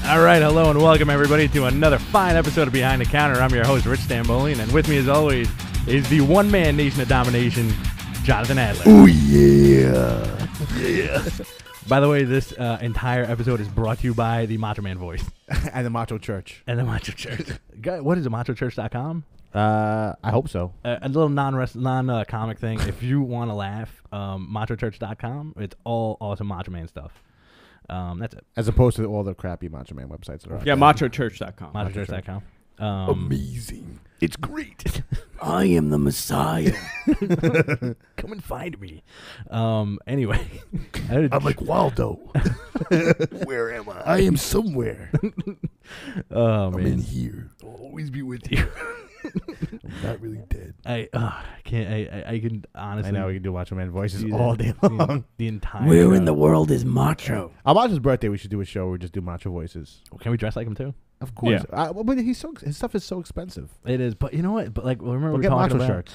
All right, hello and welcome everybody to another fine episode of Behind the Counter. I'm your host, Rich Stambolian, and with me as always is the one-man nation of domination, Jonathan Adler. Oh yeah. Yeah. By the way, this entire episode is brought to you by the Macho Man voice. And the Macho Church. And the Macho Church. What is it, machochurch.com? I hope so. A little non-comic thing. If you want to laugh, machochurch.com. It's all awesome Macho Man stuff. That's it. As opposed to all the crappy Macho Man websites that are out Yeah, there. machochurch.com. Machochurch.com. Amazing. It's great. I am the Messiah. Come and find me. Anyway. I'm like Waldo. Where am I? I am somewhere. Oh, I'm man. in here. I'll always be with you. I'm not really dead. I can't. I can honestly. I know we can do Macho Man voices do that all day long. The entire. Where show. in the world is Macho? On Macho's birthday, we should do a show where we just do Macho voices. Can we dress like him too? Of course. Yeah. But his stuff is so expensive. It is, but you know what? But like, remember We'll we get were talking Macho about shirts.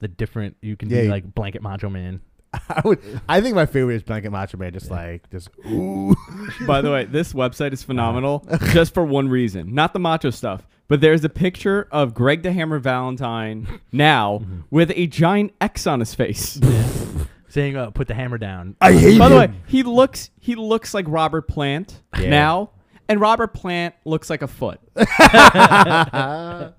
the different. You can Yeah, be like blanket Macho Man. I think my favorite is Blanket Macho Man. Just ooh. By the way, this website is phenomenal just for one reason. Not the Macho stuff, but there's a picture of Greg the Hammer Valentine now with a giant X on his face. Yeah. Saying, "Put the hammer down." I hate By the way, him. he looks like Robert Plant now, and Robert Plant looks like a foot. I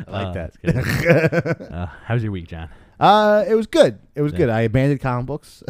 like that. How's your week, John? It was good. It was good. I abandoned comic books.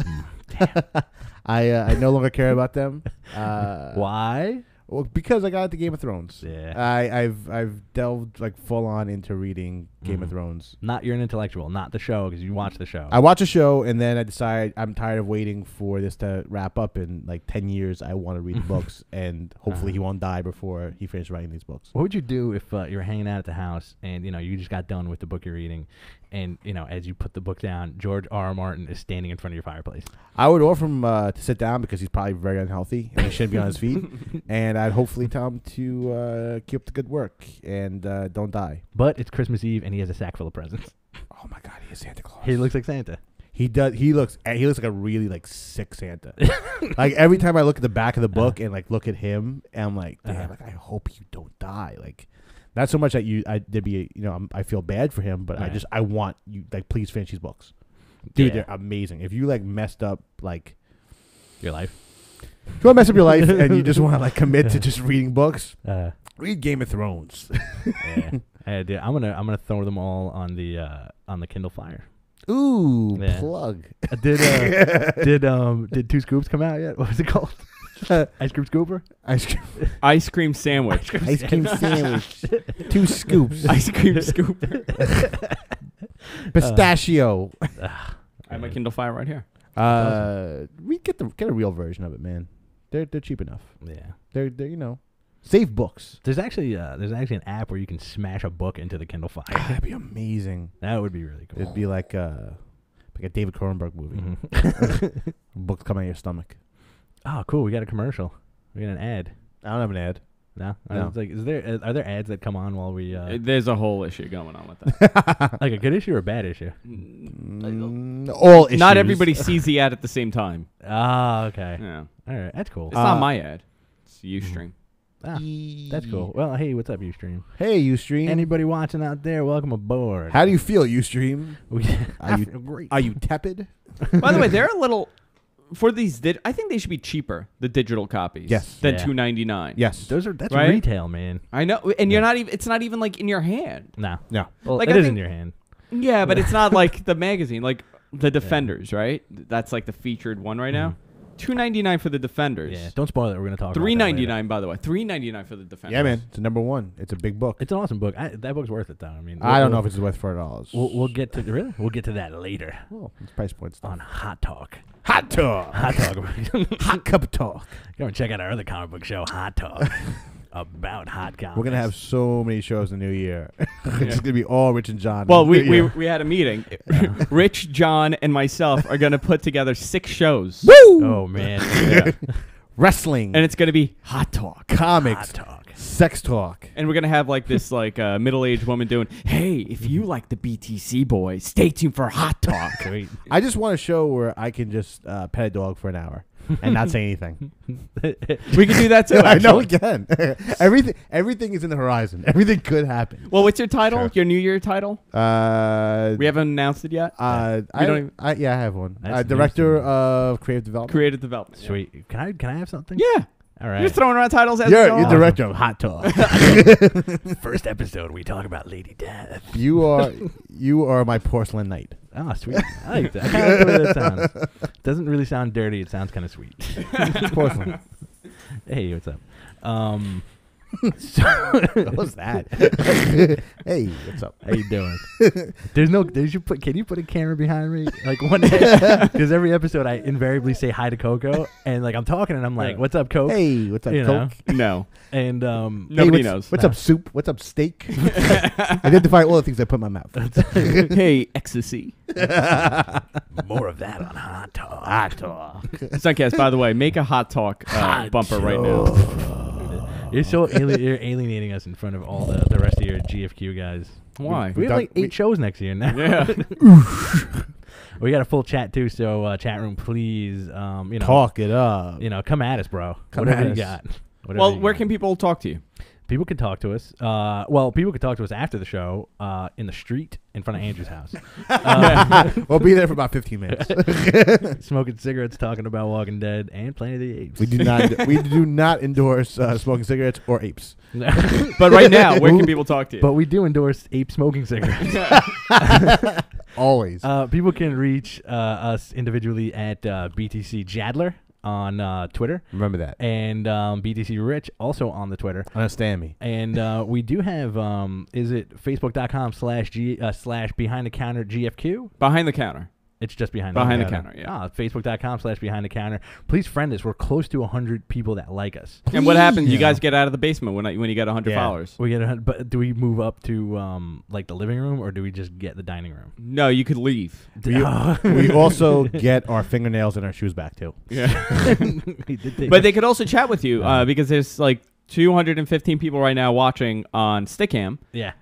I no longer care about them. Why? Well, because I got into Game of Thrones. Yeah. I've delved like full on into reading Game of Thrones. You're an intellectual, not the show, because you watch the show. I watch a show and then I decide I'm tired of waiting for this to wrap up in like 10 years. I want to read the books and hopefully he won't die before he finishes writing these books. What would you do if you were hanging out at the house and you just got done with the book you're reading, and as you put the book down, George R. Martin is standing in front of your fireplace? I would offer him to sit down because he's probably very unhealthy and he shouldn't be on his feet. And I'd hopefully tell him to keep up the good work and don't die. But it's Christmas Eve and he has a sack full of presents. Oh my God, he is Santa Claus. He looks like Santa. He does. He looks like a really sick Santa. Like every time I look at the back of the book and look at him, and I'm like, damn, I hope you don't die. Like, not so much that I feel bad for him, but Right. I want you please finish these books, dude. Yeah. They're amazing. If you messed up Your life. if you want to mess up your life and you just want to commit to just reading books, read Game of Thrones. Yeah. Dude, I'm gonna throw them all on the Kindle Fire. Ooh, Yeah. plug. Did Two Scoops come out yet? What was it called? Ice Cream Scooper? Ice cream sandwich. Ice cream sandwich. 2 scoops. Ice cream scooper. Pistachio. I have my Kindle Fire right here. We get a real version of it, man. They're cheap enough. Yeah. They're safe books. There's actually an app where you can smash a book into the Kindle Fire. That'd be amazing. That would be really cool. It'd be like a David Cronenberg movie. Mhm. Books come out of your stomach. Oh, cool. We got a commercial. We got an ad. I don't have an ad. No? No. It's like, are there ads that come on while we There's a whole issue going on with that. like a good issue or a bad issue? All issues. Not everybody sees the ad at the same time. Ah, okay. Yeah. All right, that's cool. It's not my ad. It's Ustream. Ah, that's cool. Well, hey, what's up, Ustream? Hey, Ustream. Anybody watching out there, welcome aboard. How do you feel, Ustream? I feel great. Are you tepid? By the way, they're a little for these. I think they should be cheaper, the digital copies. Yes. Than Yeah. $2.99. Yes. That's Right? retail, man. I know, and you're not even. It's not even in your hand. No. No. Well, Like, it I is in think- your hand. Yeah, but it's not like the magazine, like the Defenders, right? That's like the featured one right now. $2.99 for the Defenders. Yeah. Don't spoil it. We're gonna talk. about that later. $3.99, by the way. $3.99 for the Defenders. Yeah, man. It's a #1. It's a big book. It's an awesome book. That book's worth it, though. I mean, I don't know if it's worth $4. We'll get to We'll get to that later Well, it's price point stuff. on Hot Talk. Hot talk. Hot Talk. Hot cup of talk. Go and check out our other comic book show, Hot Talk, about hot comics. We're gonna have so many shows in the new year. It's gonna be all Rich and Jon. Well, in the new year. we had a meeting. Rich, John, and myself are going to put together 6 shows. Woo! Oh man. Yeah. Wrestling And it's going to be Hot Talk. comics, Hot Talk. Sex talk. And we're gonna have like this like middle-aged woman doing, "Hey, if you like the BTC boys, stay tuned for hot talk." I just want a show where I can just pet a dog for an hour and not say anything. We can do that too. I know actually. we can. Everything is in the horizon. Everything could happen. Well, what's your title? Sure. Your New Year title? We haven't announced it yet. I have one. That's Director news. of Creative Development. Creative development. Sweet. Can I have something? Yeah. All right. You're just throwing around titles as You're we go. director of Hot Talk. First episode, we talk about Lady Death. You are my porcelain knight. Oh, sweet. I like that. I kind of like the way that sounds. Doesn't really sound dirty. It sounds kind of sweet. It's porcelain. Hey, what's up? What was that? Hey, what's up? How you doing? Can you put a camera behind me? Like one day, because every episode I invariably say hi to Coco, and like I'm talking and I'm like, "What's up, Coke?" Hey, what's up, You know. Coke? No. And Nobody knows. What's up, soup? What's up, steak? Identify all the things I put in my mouth. Hey, ecstasy. more of that on Hot Talk. Hot Talk. Suncast, by the way, make a hot talk bumper right now. You're you're alienating us in front of all the rest of your GFQ guys. Why? We have like 8 shows next year now. Yeah. We got a full chat too, so chat room, please. Talk it up. Come at us, bro. Come Whatever at you us. got. Well, where can people talk to you? People can talk to us. People can talk to us after the show in the street in front of Andrew's house. We'll be there for about 15 minutes. Smoking cigarettes, talking about Walking Dead, and Planet of the Apes. We do not endorse smoking cigarettes or apes. But right now, where can people talk to you? But we do endorse ape smoking cigarettes. Always. People can reach us individually at BTC Jadler on Twitter. Remember that. And BTC Rich also on the Twitter. Understand me. And we do have, is it facebook.com// behind the counter GFQ? Behind the counter. It's just behind the counter. counter, yeah. Facebook.com// behind the counter. Please friend us. We're close to 100 people that like us. And what happens? You Yeah. guys get out of the basement when you get 100 followers. We get 100, but do we move up to like the living room, or do we just get the dining room? No, you could leave. We also get our fingernails and our shoes back too. Yeah. But they could also chat with you because there's like 215 people right now watching on Stickam. Yeah.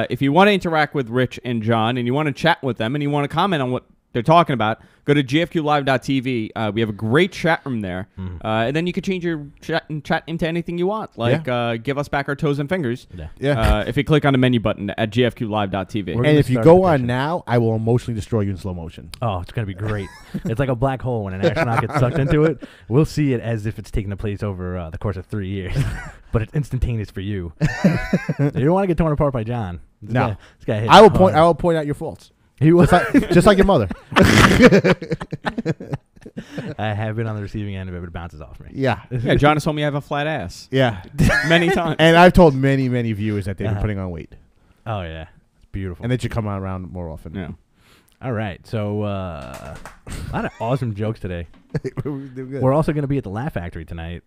If you want to interact with Rich and John and you want to chat with them and you want to comment on what they're talking about, go to gfqlive.tv. We have a great chat room there. And then you can change your chat into anything you want. Like give us back our toes and fingers. Yeah. If you click on the menu button at gfqlive.tv. We're And if you start go a on petition. now, I will emotionally destroy you in slow motion. Oh, it's going to be great. It's like a black hole when an astronaut gets sucked into it. We'll see it as if it's taking place over the course of 3 years. But it's instantaneous for you. You don't want to get torn apart by John. This guy hit I will hard. point out your faults. He was. Just like your mother. I have been on the receiving end of it, but it bounces off me. Yeah. Yeah, John has told me I have a flat ass. Yeah. Many times. And I've told many, many viewers that they've been putting on weight. Oh, yeah. It's beautiful. And they should come around more often. Yeah. All right. So, a lot of awesome jokes today. We're doing good. We're also going to be at the Laugh Factory tonight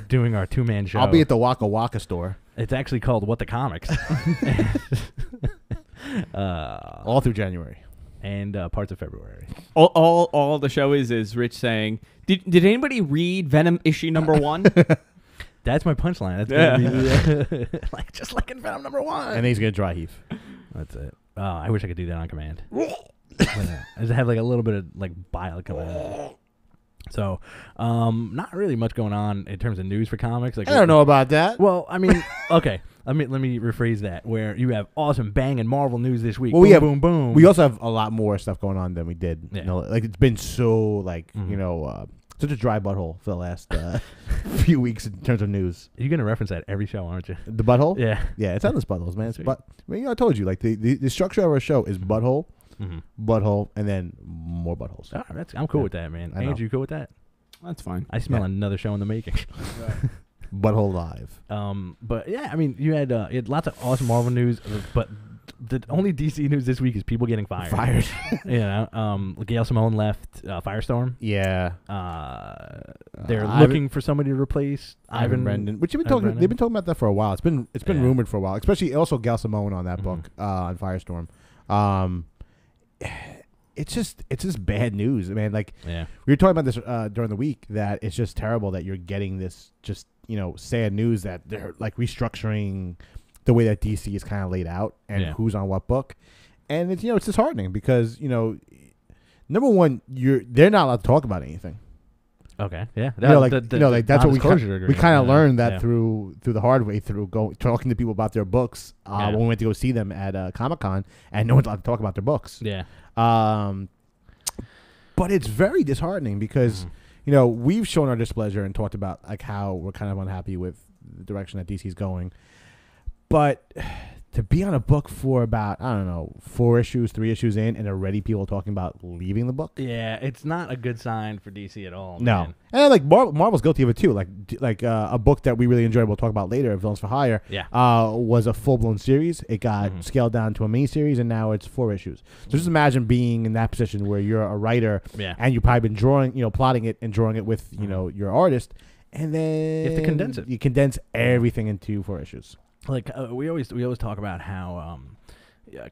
doing our 2-man show. I'll be at the Waka Waka store. It's actually called What the Comics. All through January. And parts of February. All the show is Rich saying, did anybody read Venom issue number 1? That's my punchline. That's gonna be just like in Venom number 1. And then he's going to dry heave. That's it. Oh, I wish I could do that on command. I just have like a little bit of like bile coming out. So, not really much going on in terms of news for comics. Like, I don't know about that. Well, I mean, okay. Let me rephrase that. Where you have awesome banging Marvel news this week. Well, boom, boom, boom. We also have a lot more stuff going on than we did. Yeah. You know, like it's been so such a dry butthole for the last few weeks in terms of news. You're gonna reference that every show, aren't you? The butthole? Yeah. Yeah, it's endless buttholes, man. It's Sweet. I told you, like the structure of our show is butthole, butthole, and then more buttholes. Oh, I'm cool with that, man. I know. Andrew, you cool with that? That's fine. I smell another show in the making. Butthole live. But yeah, I mean, you had lots of awesome Marvel news, but the only DC news this week is people getting fired. You know, Gail Simone left Firestorm. Yeah. They're looking for somebody to replace Ivan Brendan, which they've Brendan. been talking about that for a while. It's been rumored for a while, especially also Gail Simone on that book on Firestorm. It's just bad news, man. Like we were talking about this during the week that it's just terrible that you're getting this just sad news that they're like restructuring the way that DC is kind of laid out and who's on what book. And it's it's disheartening because number one, they're not allowed to talk about anything. Okay, yeah, that's what we kind of learned that through the hard way through talking to people about their books when we went to go see them at Comic-Con, and no one's allowed to talk about their books. Yeah, but it's very disheartening because we've shown our displeasure and talked about like how we're kind of unhappy with the direction that DC's going, but to be on a book for about, I don't know, 4 issues, 3 issues in, and already people talking about leaving the book. Yeah, it's not a good sign for DC at all. No. Man. And like Marvel's guilty of it too. Like a book that we really enjoyed, we'll talk about later, Villains for Hire, was a full-blown series. It got scaled down to a mini series, and now it's 4 issues. So just imagine being in that position where you're a writer and you've probably been drawing, plotting it and drawing it with, your artist, and then you have to condense it. You condense everything into 4 issues. Like we always talk about how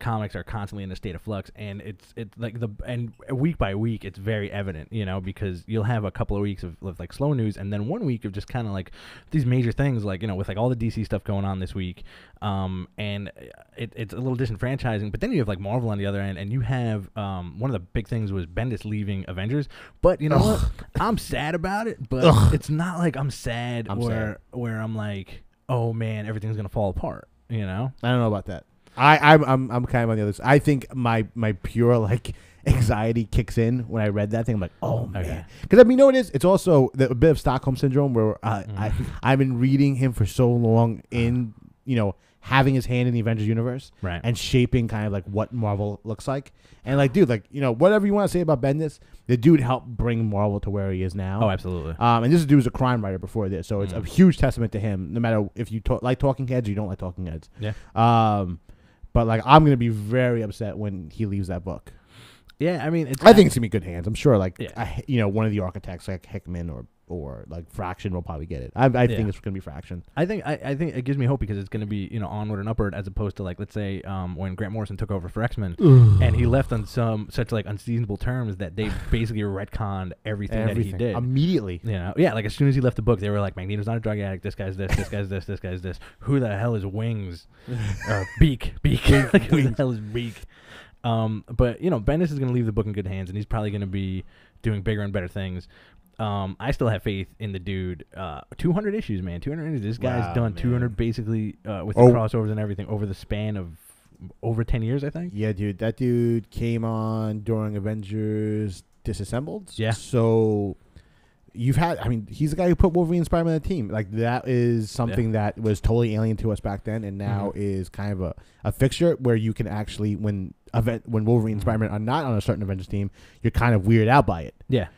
comics are constantly in a state of flux, and it's like and week by week it's very evident, because you'll have a couple of weeks of like slow news, and then 1 week of just kind of like these major things, like with like all the DC stuff going on this week, and it's a little disenfranchising. But then you have like Marvel on the other end, and you have one of the big things was Bendis leaving Avengers. But you know what? I'm sad about it, but it's not like I'm sad where I'm like, oh man, everything's gonna fall apart. I don't know about that. I'm kind of on the other side. I think my pure like anxiety kicks in when I read that thing. I'm like, oh man, because it is. It's also a bit of Stockholm syndrome where I've been reading him for so long in having his hand in the Avengers universe, right, and shaping kind of like what Marvel looks like. And like, dude, like whatever you want to say about Bendis, the dude helped bring Marvel to where he is now. Oh, absolutely. And this dude was a crime writer before this, so it's a huge testament to him. No matter if you like Talking Heads or you don't like Talking Heads. Yeah. But like, I'm gonna be very upset when he leaves that book. Yeah, I mean, I think it's gonna be good hands. I'm sure, like, one of the architects, like Hickman or like Fraction, will probably get it. I think it's gonna be Fraction. I think it gives me hope because it's gonna be onward and upward, as opposed to like, let's say when Grant Morrison took over for X-Men and he left on such like unseasonable terms that they basically retconned everything that he did immedially. Like as soon as he left the book, they were like, Magneto's not a drug addict. This guy's this. This guy's this. This guy's this. Who the hell is Wings? Beak. Like, who the hell is Beak? But Bendis is going to leave the book in good hands, and he's probably going to be doing bigger and better things. I still have faith in the dude. 200 issues, man. 200 issues. This guy's done 200 basically with the crossovers and everything over the span of over 10 years, I think. Yeah, dude. That dude came on during Avengers Disassembled. Yeah. So he's the guy who put Wolverine and Spider-Man on the team. Like, that is something that was totally alien to us back then, and now is kind of a fixture where you can actually, when Wolverine and Spider-Man are not on a certain Avengers team, you're kind of weirded out by it. Yeah.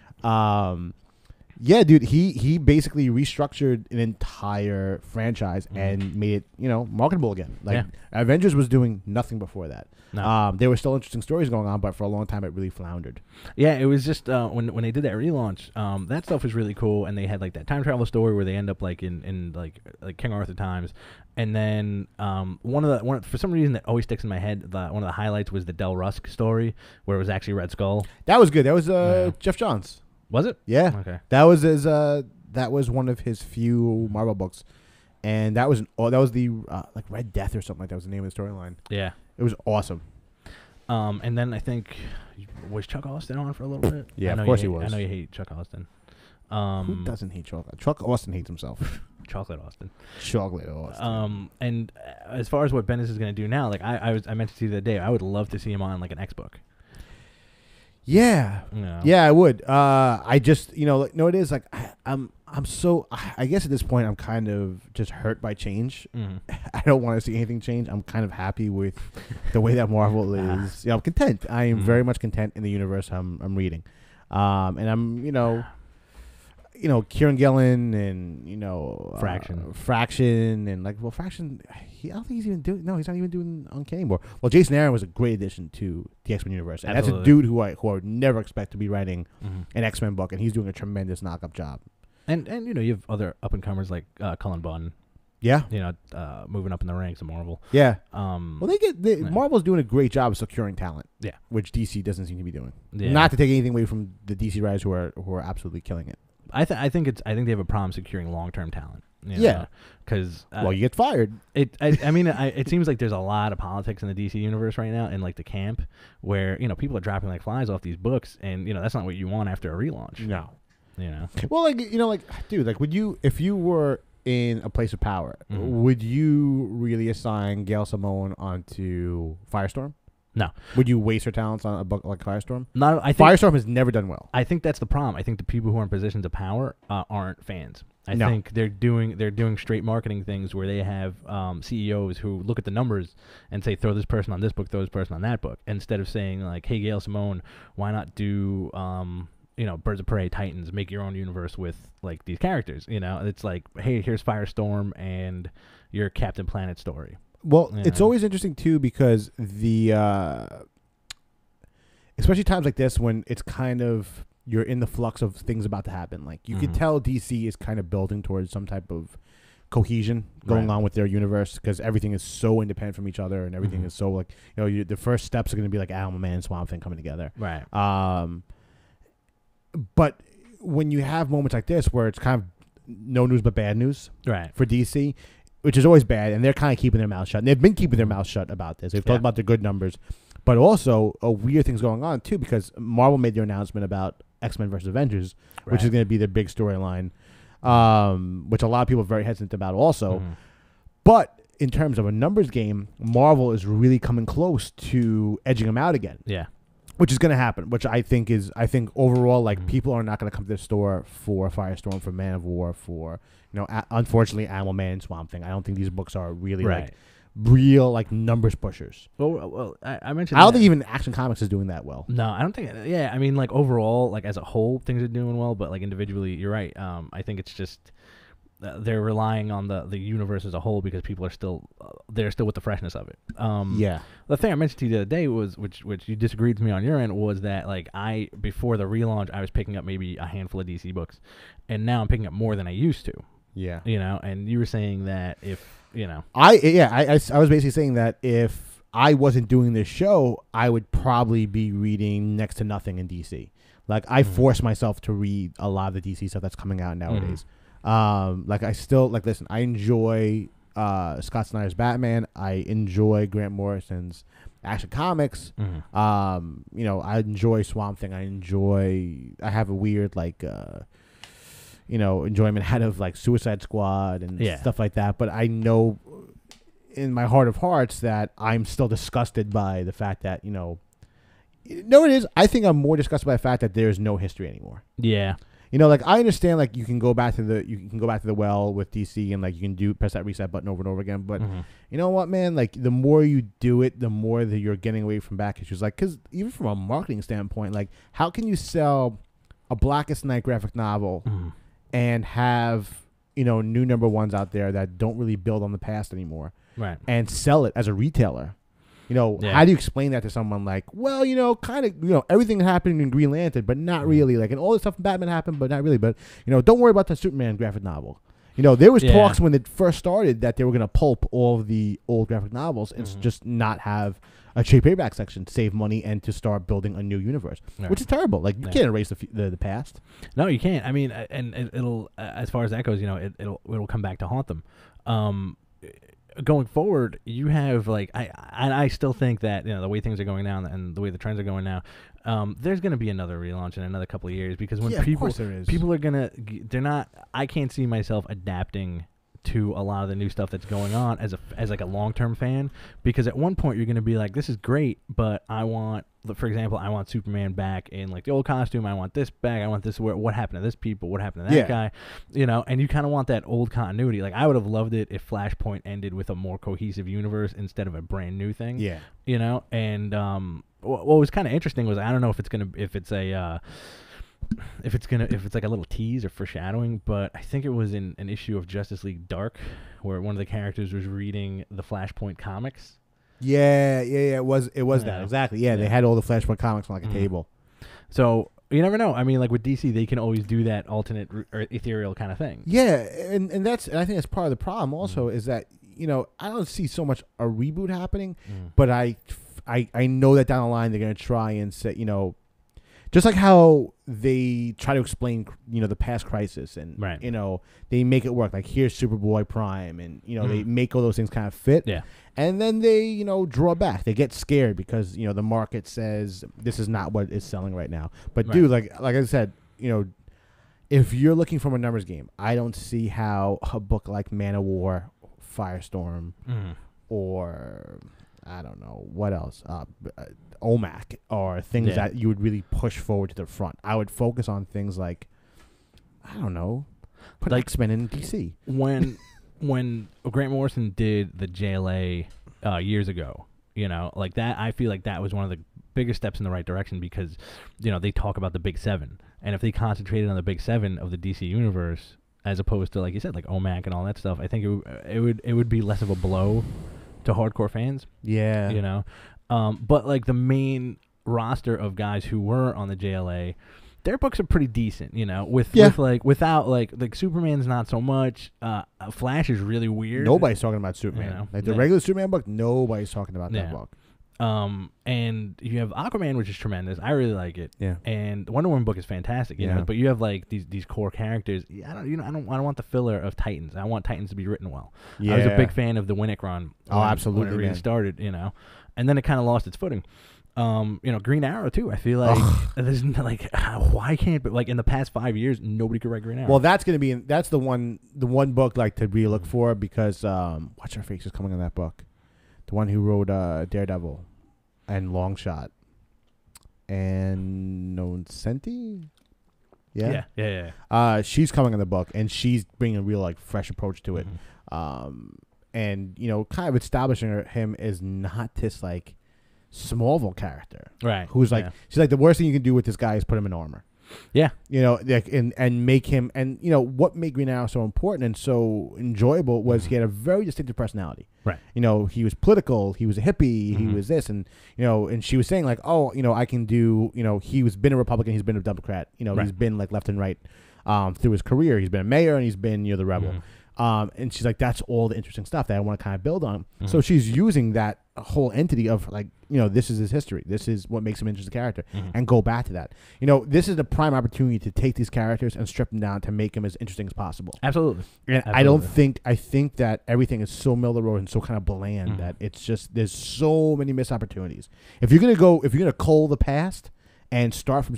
Yeah, dude, he basically restructured an entire franchise and made it, marketable again. Like, Avengers was doing nothing before that. No. There were still interesting stories going on, but for a long time it really floundered. Yeah, it was just when they did that relaunch, that stuff was really cool, and they had like that time travel story where they end up like in like King Arthur times, and then one for some reason that always sticks in my head. One of the highlights was the Del Rusk story where it was actually Red Skull. That was good. That was Jeff Johns. Was it? Yeah. Okay. That was one of his few Marvel books, and that was the like Red Death or something like that was the name of the storyline. Yeah. It was awesome. And then I think was Chuck Austin on for a little bit. Yeah, of course he was. I know you hate Chuck Austin. Who doesn't hate Chuck? Chuck Austin hates himself. Chocolate Austin. Chocolate Austin. And as far as what Bendis is going to do now, like I mentioned to you the other day, I would love to see him on like an X book. Yeah. Yeah, I would. I just, it is like I'm so, I guess at this point I'm kind of just hurt by change. I don't want to see anything change. I'm kind of happy with the way that Marvel is. I'm content. I am very much content in the universe I'm reading. And I'm, Kieran Gillen and, Fraction and like, well, Fraction, I don't think he's even doing, no, he's not even doing Uncanny anymore. Well, Jason Aaron was a great addition to the X-Men universe. And Absolutely. That's a dude who I would never expect to be writing an X-Men book, and he's doing a tremendous knock-up job. And you have other up-and-comers like Cullen Bunn. Yeah. Moving up in the ranks of Marvel. Yeah. Well, Marvel's doing a great job of securing talent. Yeah. Which DC doesn't seem to be doing. Yeah. Not to take anything away from the DC writers who are absolutely killing it. I think they have a problem securing long-term talent. Yeah. Because well, you get fired. I mean, it seems like there's a lot of politics in the DC universe right now, in like the camp, where people are dropping like flies off these books, and that's not what you want after a relaunch. No. Well, dude, like, would you, if you were in a place of power, would you really assign Gail Simone onto Firestorm? No. Would you waste her talents on a book like Firestorm? I think Firestorm has never done well. I think that's the problem. I think the people who are in positions of power aren't fans. I No. think they're doing straight marketing things where they have CEOs who look at the numbers and say, throw this person on this book, throw this person on that book, instead of saying like, hey, Gail Simone, why not do Birds of Prey, Titans, make your own universe with like these characters. It's like, hey, here's Firestorm and your Captain Planet story. Well, it's always interesting too, because especially times like this when it's kind of, you're in the flux of things about to happen. Like you could tell DC is kind of building towards some type of cohesion going on with their universe, because everything is so independent from each other, and everything is so like, the first steps are going to be like Animal Man and Swamp Thing coming together. Right. But when you have moments like this where it's kind of no news but bad news, right, for DC, which is always bad, and they're kind of keeping their mouths shut. And they've been keeping their mouths shut about this. They've talked about their good numbers, but also weird things going on too, because Marvel made their announcement about X-Men versus Avengers, which is going to be their big storyline, which a lot of people are very hesitant about also. But in terms of a numbers game, Marvel is really coming close to edging them out again. Yeah. Which is going to happen, which I think overall, like, people are not going to come to the store for Firestorm, for Man of War, for, unfortunately, Animal Man, Swamp Thing. I don't think these books are really, like, real, like, numbers pushers. Well, I mentioned I don't think even Action Comics is doing that well. No, I don't think, I mean, like, overall, like, as a whole, things are doing well, but, like, individually, you're right. I think it's just, they're relying on the universe as a whole, because people are still they're still with the freshness of it. The thing I mentioned to you the other day was, which you disagreed with me on your end, was that like before the relaunch I was picking up maybe a handful of DC books, and now I'm picking up more than I used to. Yeah. And you were saying that if I was basically saying that if I wasn't doing this show, I would probably be reading next to nothing in DC. Like I force myself to read a lot of the DC stuff that's coming out nowadays. Like I still listen, I enjoy Scott Snyder's Batman. I enjoy Grant Morrison's Action Comics. I enjoy Swamp Thing. I have a weird enjoyment out of like Suicide Squad and stuff like that. But I know in my heart of hearts that I'm still disgusted by the fact that it is. I think I'm more disgusted by the fact that there's no history anymore. Yeah. I understand, like, you can go back to the well with DC, and like you can press that reset button over and over again. But you know what, man? Like, the more you do it, the more that you're getting away from back issues. Like, because even from a marketing standpoint, like, how can you sell a Blackest Night graphic novel and have new number ones out there that don't really build on the past anymore, right? And sell it as a retailer? How do you explain that to someone? Like, well, kind of, everything happened in Green Lantern, but not really. Like, and all this stuff in Batman happened, but not really. But, don't worry about the Superman graphic novel. There was talks when it first started that they were going to pulp all of the old graphic novels and just not have a trade paperback section to save money and to start building a new universe, which is terrible. Like, you can't erase the past. No, you can't. I mean, and it'll, as far as that goes, it'll come back to haunt them. Going forward, you have I still think that the way things are going now and the way the trends are going now, there's going to be another relaunch in another couple of years, because when people are gonna, they're not. I can't see myself adapting to a lot of the new stuff that's going on as a long-term fan, because at one point you're going to be like, this is great, but I want, for example, I want Superman back in like the old costume. I want this back. I want this. What happened to this people? What happened to that guy? And you kind of want that old continuity. Like, I would have loved it if Flashpoint ended with a more cohesive universe instead of a brand new thing. Yeah. And what was kind of interesting was, I don't know if it's like a little tease or foreshadowing, but I think it was in an issue of Justice League Dark where one of the characters was reading the Flashpoint comics. Yeah. It was that exactly. Yeah, they had all the Flashpoint comics on like a table. So you never know. I mean, like with DC, they can always do that alternate or ethereal kind of thing. Yeah, and I think that's part of the problem. Also, is that I don't see so much a reboot happening, but I know that down the line they're gonna try and say just like how they try to explain, the past crisis, and Right. they make it work. Like here's Superboy Prime, and they make all those things kind of fit. Yeah. And then they, draw back. They get scared because the market says this is not what is selling right now. But Right. dude, like I said, if you're looking from a numbers game, I don't see how a book like Man of War, Firestorm, or I don't know what else, OMAC, or things that you would really push forward to the front. I would focus on things like, I don't know, put like X-Men in DC. When Grant Morrison did the JLA years ago, like that, I feel like that was one of the biggest steps in the right direction because, they talk about the big seven. And if they concentrated on the big seven of the DC universe, as opposed to, like you said, like OMAC and all that stuff, I think it would be less of a blow to hardcore fans. Yeah. But like the main roster of guys who were on the JLA, their books are pretty decent, without like Superman's not so much. Flash is really weird. Nobody's talking about Superman. Like the regular Superman book, nobody's talking about that book. And you have Aquaman, which is tremendous. I really like it. Yeah. And Wonder Woman book is fantastic. But you have like these core characters. I don't want the filler of Titans. I want Titans to be written well. Yeah. I was a big fan of the Winnick run. Absolutely. When it really started, and then it kind of lost its footing. Green Arrow too. I feel like there's like why can't, but like in the past 5 years nobody could write Green Arrow. Well, that's the one book like to really look for because what's her face is coming on that book, the one who wrote Daredevil and Longshot and Nocenti. Yeah. She's coming on the book and she's bringing a real like fresh approach to it. And kind of establishing him as not this like Smallville character, right? Who's like she's like the worst thing you can do with this guy is put him in armor. Yeah, like and make him, and what made Green Arrow so important and so enjoyable was he had a very distinctive personality. Right. He was political. He was a hippie. He was this, and and she was saying like, I can do. He's been a Republican. He's been a Democrat. He's been like left and right through his career. He's been a mayor and he's been the rebel. And she's like, that's all the interesting stuff that I want to kind of build on. So she's using that whole entity of like, this is his history. This is what makes him an interesting character, and go back to that. This is the prime opportunity to take these characters and strip them down to make them as interesting as possible. Absolutely. And I think that everything is so middle of the road and so kind of bland that it's just, there's so many missed opportunities. If you're gonna cull the past and start from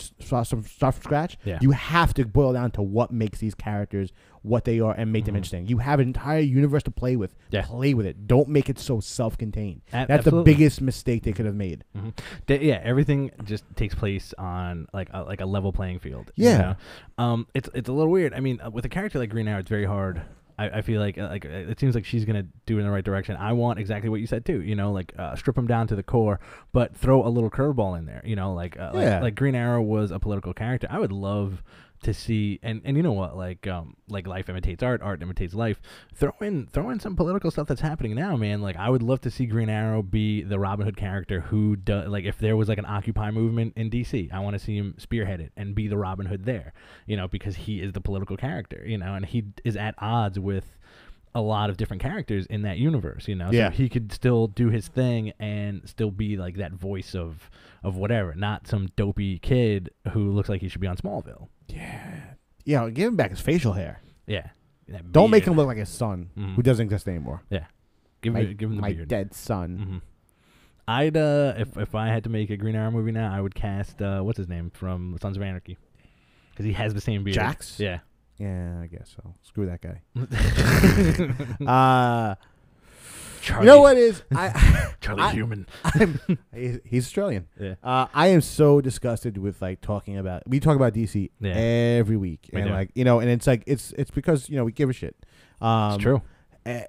scratch, you have to boil down to what makes these characters what they are and make them interesting. You have an entire universe to play with. Play with it. Don't make it so self-contained. That's the biggest mistake they could have made. Everything just takes place on like a level playing field. Yeah. It's a little weird. I mean, with a character like Green Arrow, it's very hard. I feel like it seems like she's gonna do it in the right direction. I want exactly what you said too. Strip them down to the core, but throw a little curveball in there. Like Green Arrow was a political character. I would love to see, and you know what, like life imitates art, art imitates life. Throw in some political stuff that's happening now, man. Like I would love to see Green Arrow be the Robin Hood character who does, like if there was like an Occupy movement in DC, I want to see him spearhead it and be the Robin Hood there, because he is the political character, and he is at odds with a lot of different characters in that universe, so he could still do his thing and still be like that voice of whatever, not some dopey kid who looks like he should be on Smallville. Give him back his facial hair. Don't make him look like his son, who doesn't exist anymore. Give him the my beard. Dead son. I'd if I had to make a Green Arrow movie now, I would cast what's his name from Sons of Anarchy, because he has the same beard. Jax. Yeah, I guess so. Screw that guy. Charlie, you know what is Charlie Human. He's Australian. Yeah. I am so disgusted with like talking about. We talk about DC every week, and like and it's like it's because we give a shit. It's true.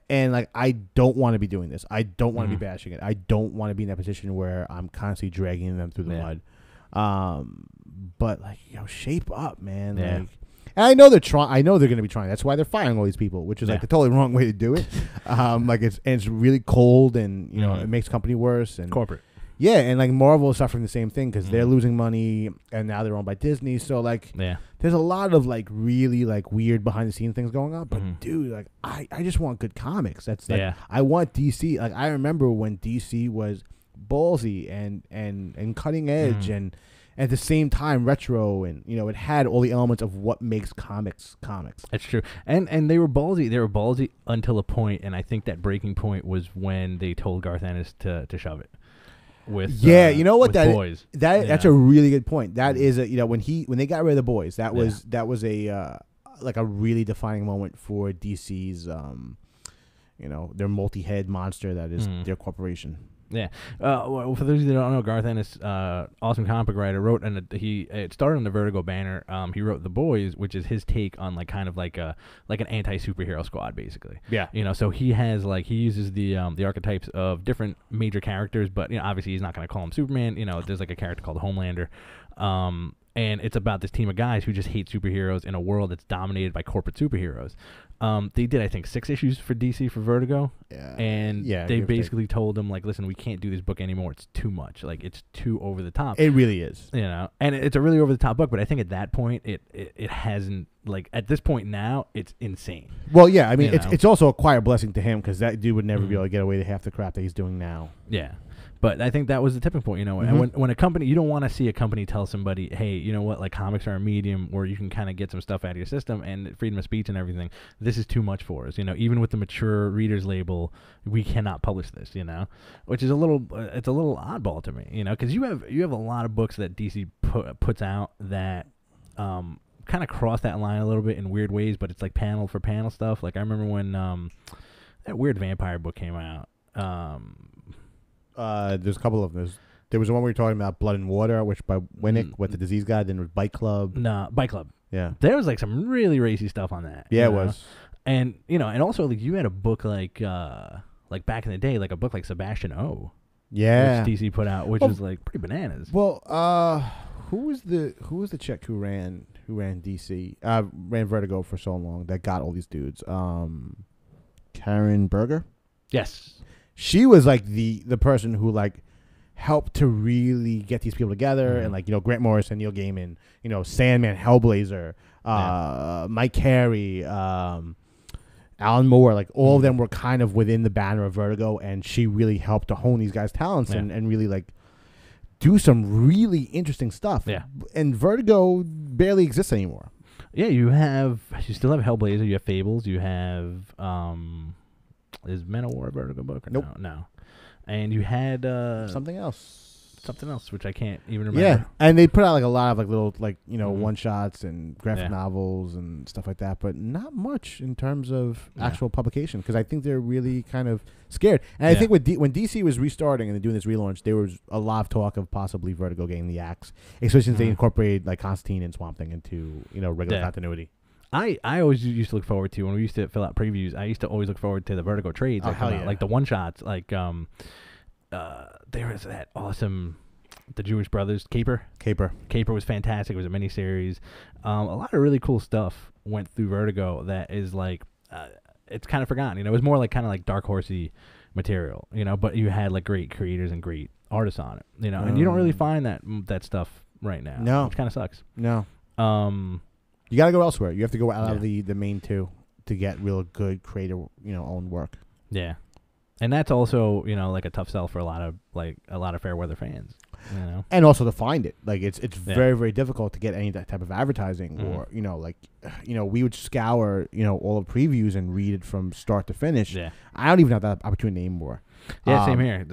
And like I don't want to be doing this. I don't want to be bashing it. I don't want to be in that position where I'm constantly dragging them through the mud. But like shape up, man. Yeah. Like, and I know they're trying. I know they're going to be trying. That's why they're firing all these people, which is like the totally wrong way to do it. Like it's really cold, and it makes company worse and corporate. Yeah, and like Marvel is suffering the same thing because they're losing money, and now they're owned by Disney. So like, there's a lot of like really like weird behind the scenes things going on. But dude, like I just want good comics. That's like I want DC. Like I remember when DC was ballsy and cutting edge at the same time retro, and it had all the elements of what makes comics. That's true. And they were ballsy. They were ballsy until a point, and I think that breaking point was when they told Garth Ennis to shove it. With you know what, with boys. That's a really good point. That is when they got rid of the boys, that was a like a really defining moment for DC's their multi-head monster that is their corporation. Yeah. Well, for those of you that don't know, Garth Ennis, awesome comic book writer, wrote, and it started on the Vertigo banner. He wrote The Boys, which is his take on like kind of like an anti-superhero squad, basically. Yeah. So he has he uses the archetypes of different major characters, but obviously he's not going to call him Superman. There's like a character called Homelander. And it's about this team of guys who just hate superheroes in a world that's dominated by corporate superheroes. They did, I think, 6 issues for DC for Vertigo. Yeah. And they basically told them, listen, we can't do this book anymore. It's too much. It's too over the top. It really is. And it's a really over the top book, but I think at that point, it hasn't, at this point now, it's insane. Well, yeah, I mean, it's also a quiet blessing to him because that dude would never be able to get away with half the crap that he's doing now. Yeah. But I think that was the tipping point, And when a company, you don't want to see a company tell somebody, hey, you know what, comics are a medium where you can kind of get some stuff out of your system and freedom of speech and everything. This is too much for us, Even with the mature readers label, we cannot publish this, which is it's a little oddball to me, because you have a lot of books that DC puts out that kind of cross that line a little bit in weird ways, but it's like panel for panel stuff. I remember when that weird vampire book came out. There's a couple of those. There was the one we were talking about, Blood and Water, which by Winnick with the disease guy. Then there was Bike Club. No, Bike Club. Yeah. There was some really racy stuff on that. Yeah, it was. And and also you had a book like back in the day, a book like Sebastian O. Yeah. Which DC put out, which was pretty bananas. Well, who was the chick who ran DC? Ran Vertigo for so long that got all these dudes. Karen Berger. Yes. She was the person who helped to really get these people together, and Grant Morrison, Neil Gaiman, Sandman, Hellblazer, Mike Carey, Alan Moore, all of them were kind of within the banner of Vertigo, and she really helped to hone these guys' talents and really do some really interesting stuff. Yeah. And Vertigo barely exists anymore. Yeah, you still have Hellblazer, you have Fables, you have is Manowar a Vertigo book? Or nope. No. And you had something else, which I can't even remember. Yeah, and they put out a lot of little one shots and graphic novels and stuff like that, but not much in terms of actual publication because I think they're really kind of scared. And I think when DC was restarting and they're doing this relaunch, there was a lot of talk of possibly Vertigo getting the axe, especially since they incorporated Constantine and Swamp Thing into regular continuity. I always used to look forward to when we used to fill out previews. I used to always look forward to the Vertigo trades that come out, the one shots. There was that awesome, the Jewish Brothers Caper was fantastic. It was a miniseries. A lot of really cool stuff went through Vertigo that is it's kind of forgotten. It was more kind of Dark Horsey material. But you had great creators and great artists on it. And you don't really find that stuff right now. No, which kind of sucks. No. You got to go elsewhere. You have to go out of the main two to get real good creator, own work. Yeah. And that's also, a tough sell for a lot of fair weather fans, And also to find it. It's very, very difficult to get any type of advertising or, we would scour, all the previews and read it from start to finish. Yeah. I don't even have that opportunity anymore. Yeah, same here.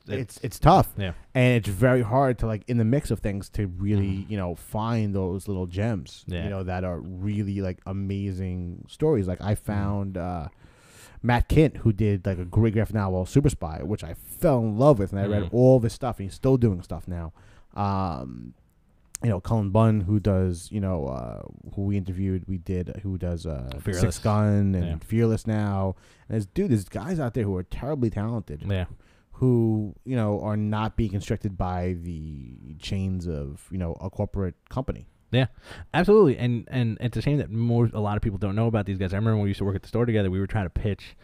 It's tough. Yeah. And it's very hard to in the mix of things to really, find those little gems, that are really amazing stories. I found Matt Kint, who did a great graphic novel, Super Spy, which I fell in love with, and I read all this stuff, and he's still doing stuff now. Cullen Bunn, who does, who we interviewed, who does Six Gun and Fearless now. And there's guys out there who are terribly talented. Yeah. Who, are not being constricted by the chains of, a corporate company. Yeah, absolutely. And it's a shame that a lot of people don't know about these guys. I remember when we used to work at the store together, we were trying to pitch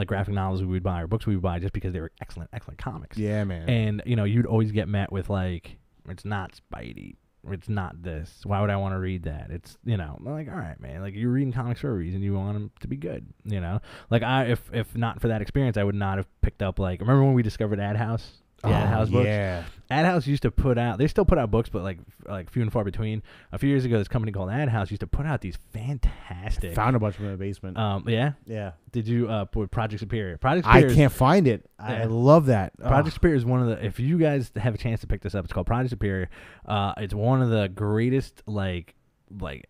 graphic novels we would buy or books we would buy just because they were excellent comics. Yeah, man. And, you'd always get met with it's not Spidey. It's not this. Why would I want to read that? It's, I'm all right, man. You're reading comics for a reason. You want them to be good, If not for that experience, I would not have picked up, remember when we discovered Ad House? Ad House books. Yeah. Ad House used to put out. They still put out books, but like few and far between. A few years ago, this company called Ad House used to put out these fantastic. Found a bunch of them in the basement. Yeah. Yeah. Did you put Project Superior? Project Superior. I can't find it. I love that. Project Superior is one of the. If you guys have a chance to pick this up, it's called Project Superior. It's one of the greatest like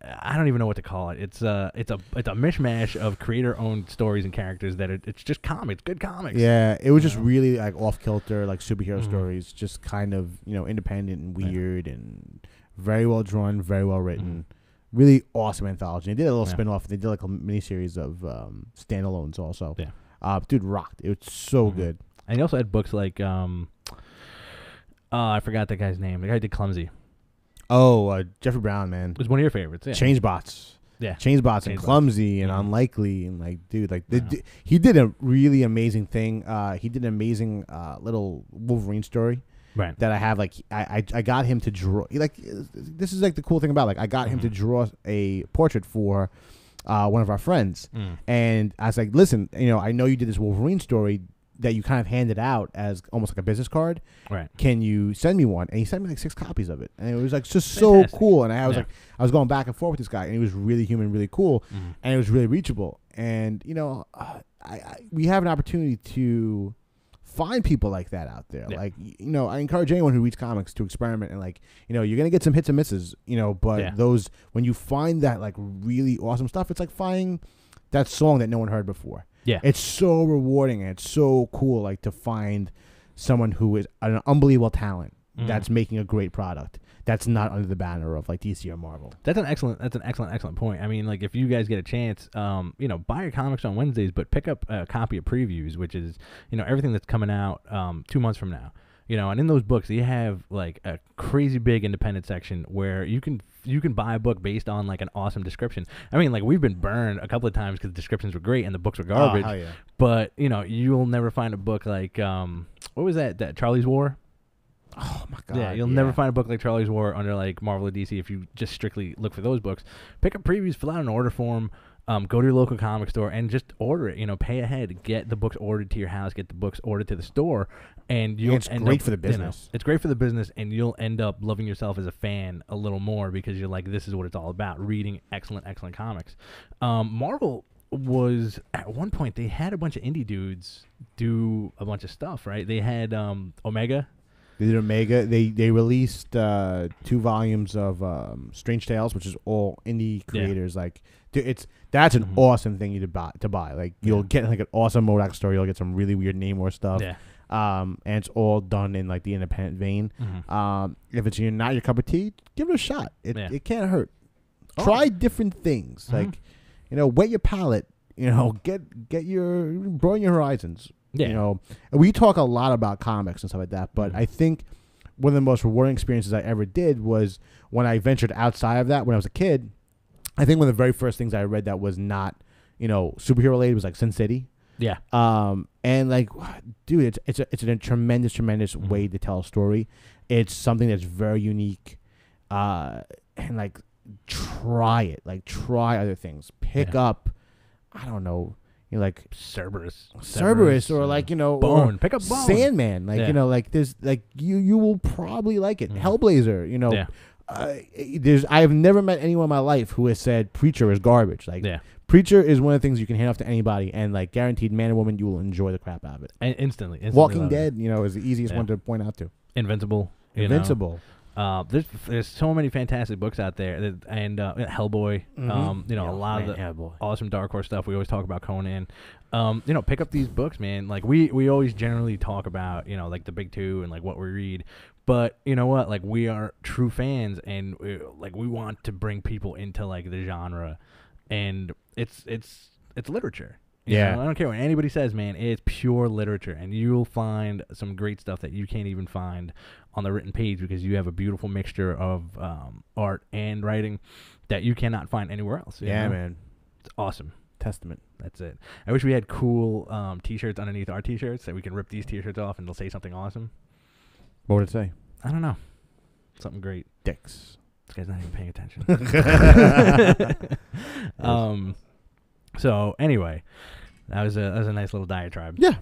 I don't even know what to call it. It's a mishmash of creator-owned stories and characters that it's just comics, good comics. Yeah, it was just really like off-kilter, like superhero stories, just kind of independent and weird and very well drawn, very well written. Really awesome anthology. They did a little spin-off. They did like a miniseries of standalones also. Yeah, dude rocked. It was so good. And he also had books like I forgot that guy's name. The guy who did Clumsy. Oh, Jeffrey Brown, man. It was one of your favorites. Yeah. Changebots. Yeah. Changebots and Clumsy and Unlikely and like, dude, like he did a really amazing thing. He did an amazing little Wolverine story. Right. That I have like I got him to draw. Like this is like the cool thing about I got him to draw a portrait for one of our friends, and I was like, listen, I know you did this Wolverine story that you kind of handed out as almost like a business card. Right. Can you send me one? And he sent me like 6 copies of it. And it was like just so cool. And I was I was going back and forth with this guy, and he was really human, really cool. And it was really reachable. And, we have an opportunity to find people like that out there. Yeah. Like, I encourage anyone who reads comics to experiment and like, you're going to get some hits and misses, but those, when you find that like really awesome stuff, it's like finding that song that no one heard before. Yeah, it's so rewarding and it's so cool, like to find someone who is an unbelievable talent that's making a great product that's not under the banner of like DC or Marvel. That's an excellent point. I mean, like if you guys get a chance, buy your comics on Wednesdays, but pick up a copy of Previews, which is everything that's coming out 2 months from now. And in those books, you have like a crazy big independent section where you can buy a book based on like an awesome description. I mean, like we've been burned a couple of times because the descriptions were great and the books were garbage. Oh, yeah. But you'll never find a book like what was that Charlie's War? Oh my God! Yeah, you'll never find a book like Charlie's War under like Marvel or DC if you just strictly look for those books. Pick up Previews, fill out an order form. Go to your local comic store and just order it. Pay ahead. Get the books ordered to your house. Get the books ordered to the store, and it's great for the business. It's great for the business, and you'll end up loving yourself as a fan a little more because you're like, this is what it's all about: reading excellent comics. Marvel was at one point they had a bunch of indie dudes do a bunch of stuff. Right? They had Omega. They did Omega. They released 2 volumes of Strange Tales, which is all indie creators. Yeah. Like, dude, that's an awesome thing to buy. Like, you'll get like an awesome MODOK story. You'll get some really weird Namor stuff. Yeah. And it's all done in like the independent vein. If it's not your cup of tea, give it a shot. It can't hurt. Try different things. Like, wet your palate. Get your broaden your horizons. Yeah. We talk a lot about comics and stuff like that, but I think one of the most rewarding experiences I ever did was when I ventured outside of that when I was a kid. I think one of the very first things I read that was not, superhero related was like Sin City. Yeah. And like, dude, it's a tremendous way to tell a story. It's something that's very unique. And like, try it. Like, try other things. Pick up, I don't know. Like Cerberus, or like Bone. Pick up Bone. Sandman, like like there's like you will probably like it. Hellblazer, I have never met anyone in my life who has said Preacher is garbage. Like Preacher is one of the things you can hand off to anity, and like guaranteed, man and woman, you will enjoy the crap out of it. And instantly Walking Dead, is the easiest one to point out to. Invincible. There's so many fantastic books out there, and Hellboy, a lot of the awesome Dark Horse stuff. We always talk about Conan. Pick up these books, man. Like we always generally talk about, like the big 2 and like what we read. But you know what? Like we are true fans, and we want to bring people into like the genre, and it's literature. You know, I don't care what anybody says, man. It's pure literature, and you'll find some great stuff that you can't even find on the written page because you have a beautiful mixture of art and writing that you cannot find anywhere else. Yeah, man. It's awesome. Testament. That's it. I wish we had cool T-shirts underneath our T-shirts that we can rip these T-shirts off and they'll say something awesome. What would it say? I don't know. Something great. Dicks. This guy's not even paying attention. So anyway, that was a nice little diatribe. Yeah.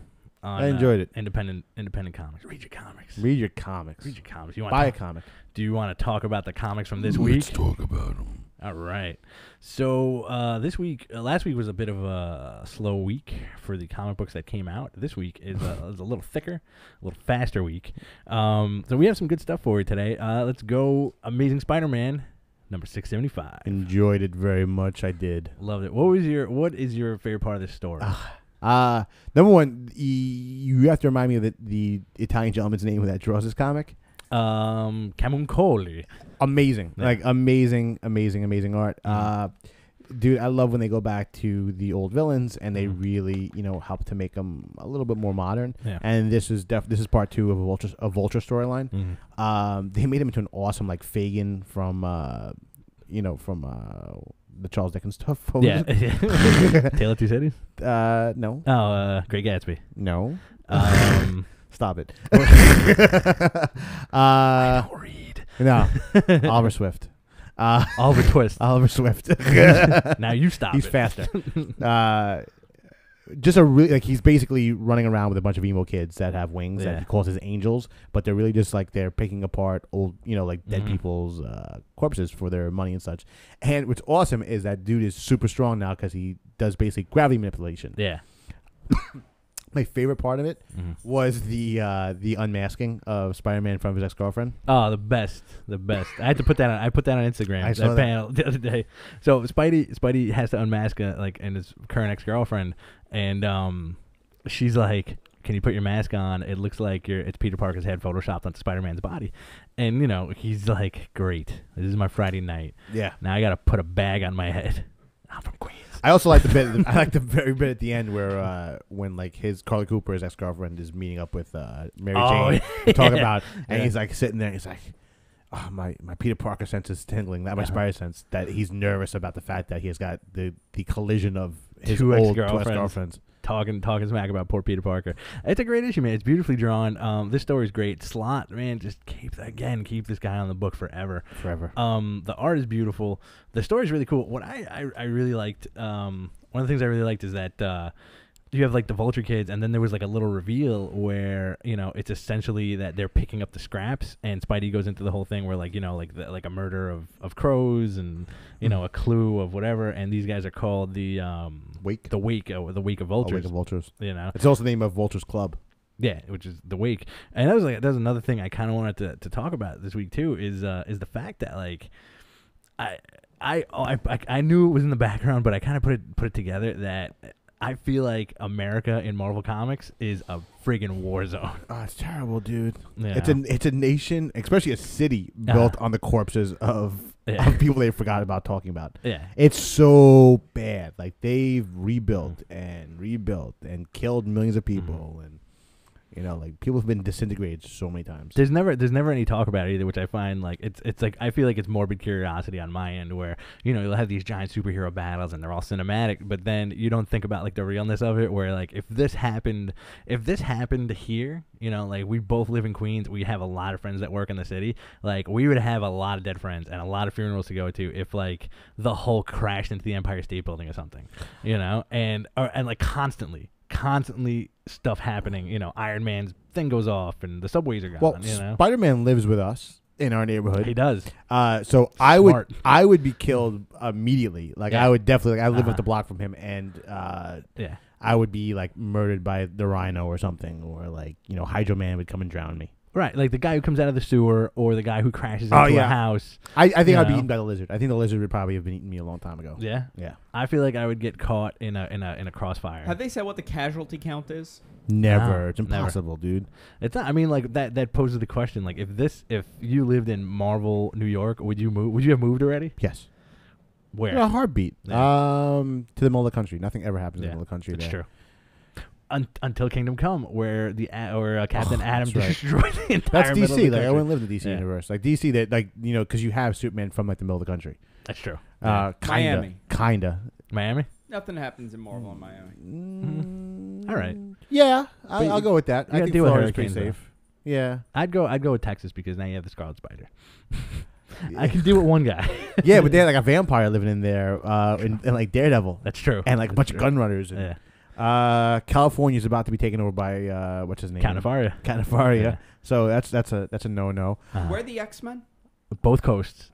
on, I enjoyed it. Independent comics. Read your comics. Read your comics. Read your comics. You want Buy a comic. Do you want to talk about the comics from this week? Let's talk about them. All right. So this week, last week was a bit of a slow week for the comic books that came out. This week is a little thicker, a little faster week. So we have some good stuff for you today. Let's go. Amazing Spider-Man, number 675. Enjoyed it very much. I did. Loved it. What is your favorite part of this story? Number one, you have to remind me of the Italian gentleman's name that draws this comic. Camuncoli. Amazing. Yeah. Like amazing art. Dude, I love when they go back to the old villains and they really, help to make them a little bit more modern. Yeah. And this is part 2 of a Vulture storyline. They made him into an awesome like Fagin from the Charles Dickens stuff. Yeah. Tale of Two Cities? No. Oh, Great Gatsby. No. Stop it. I don't read. No. Oliver Swift. Oliver Twist. Oliver Swift. Now you stop. He's it. faster. Just a really like he's basically running around with a bunch of emo kids that have wings that he calls his angels, but they're really just like they're picking apart old, like dead people's corpses for their money and such. And what's awesome is that dude is super strong now because he does basically gravity manipulation. Yeah. My favorite part of it was the unmasking of Spider-Man from his ex-girlfriend. Oh, the best. I had to put that on. I put that on Instagram. I saw that panel the other day. So Spidey has to unmask and his current ex-girlfriend, and she's like, "Can you put your mask on? It looks like it's Peter Parker's head photoshopped onto Spider-Man's body." And he's like, "Great, this is my Friday night. Yeah. Now I got to put a bag on my head. I'm from Queens." I also like the bit. I like the very bit at the end where when like Carly Cooper, his ex-girlfriend, is meeting up with Mary Jane to talk about, and he's like sitting there. And he's like, "Oh, my Peter Parker sense is tingling. Not my Spider sense." That he's nervous about the fact that he has got the collision of his two old ex-girlfriends. Talking smack about poor Peter Parker. It's a great issue, man. It's beautifully drawn. This story's great. Slott, man, just keep this guy on the book forever. The art is beautiful. The story's really cool. What I really liked, one of the things I really liked is that you have like the Vulture kids, and then there was like a little reveal where it's essentially that they're picking up the scraps, and Spidey goes into the whole thing where like like a murder of crows and a clue of whatever, and these guys are called the Wake of Vultures. A Wake of Vultures. It's also the name of Vulture's Club. Yeah, which is the Wake, and that was another thing I kind of wanted to talk about this week too is the fact that like I knew it was in the background, but I kind of put it together that I feel like America in Marvel Comics is a friggin' war zone. Oh, it's terrible, dude. Yeah. It's a nation, especially a city built on the corpses of people they forgot about talking about. Yeah. It's so bad. Like they've rebuilt and killed millions of people and like people have been disintegrated so many times. There's never any talk about it either, which I find like it's like I feel like it's morbid curiosity on my end where you'll have these giant superhero battles and they're all cinematic, but then you don't think about like the realness of it where like if this happened here, like we both live in Queens, we have a lot of friends that work in the city, like we would have a lot of dead friends and a lot of funerals to go to if like the Hulk crashed into the Empire State Building or something, and like constantly stuff happening. Iron Man's thing goes off and the subways are gone. Well, Spider-Man lives with us in our neighborhood. He does. So I would be killed immediately. Like I would definitely. I live up the block from him, and I would be like murdered by the Rhino or something, or like Hydro Man would come and drown me. Right, like the guy who comes out of the sewer, or the guy who crashes into a house. I think I'd be eaten by the lizard. I think the lizard would probably have been eating me a long time ago. Yeah, yeah. I feel like I would get caught in a crossfire. Have they said what the casualty count is? Never. No, it's impossible, dude. It's not. I mean, like that poses the question. Like, if you lived in Marvel, New York, would you move? Would you have moved already? Yes. Where? A heartbeat. To the middle of the country. Nothing ever happens in the middle of the country. That's there. true. Until Kingdom Come, where Captain Atom destroyed the entire. That's middle DC. Of the like I country. wouldn't live in the DC universe. Like DC, that because you have Superman from like the middle of the country. That's true. Miami. Miami. Nothing happens in Marvel in Miami. All right. Yeah, I'll go with that. I think Florida's pretty safe. Yeah, I'd go with Texas because now you have the Scarlet Spider. I can deal with one guy. Yeah, but they had like a vampire living in there, and like Daredevil. That's true. And like a bunch of gun runners. And, California's about to be taken over by what's his name? Canafaria. Canafaria. Yeah. So that's a no. Where are the X-Men? Both coasts.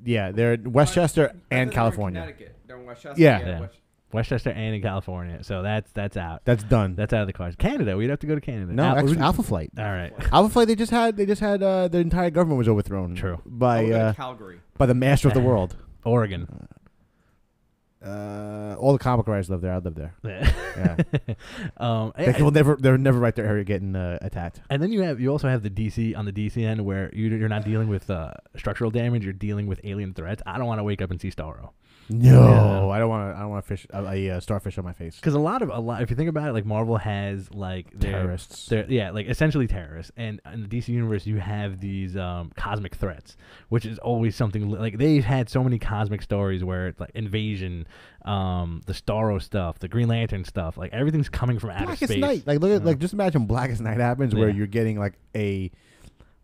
Yeah, they're in Westchester I thought and they were in California. Connecticut. They're in Westchester. Yeah. Yeah. Westchester and in California. So that's out. That's done. That's out of the cards. Canada. We'd have to go to Canada. No, actually, Alpha Flight. All right. Alpha Flight. They just had their entire government was overthrown. True. By Calgary. by the master of the world. Oregon. All the comic writers live there. I live there. Yeah. They're never right their area getting attacked. And then you also have the DC on the DC end where you're not dealing with structural damage. You're dealing with alien threats. I don't want to wake up and see Starro. No, I don't want to fish a starfish on my face. Because a lot, if you think about it, like Marvel has like terrorists. Like essentially terrorists, and in the DC universe you have these cosmic threats, which is always something like they've had so many cosmic stories where it's like invasion, the Starro stuff, the Green Lantern stuff, like everything's coming from outer Blackest space. Night, like look at like just imagine Blackest Night happens where you're getting like a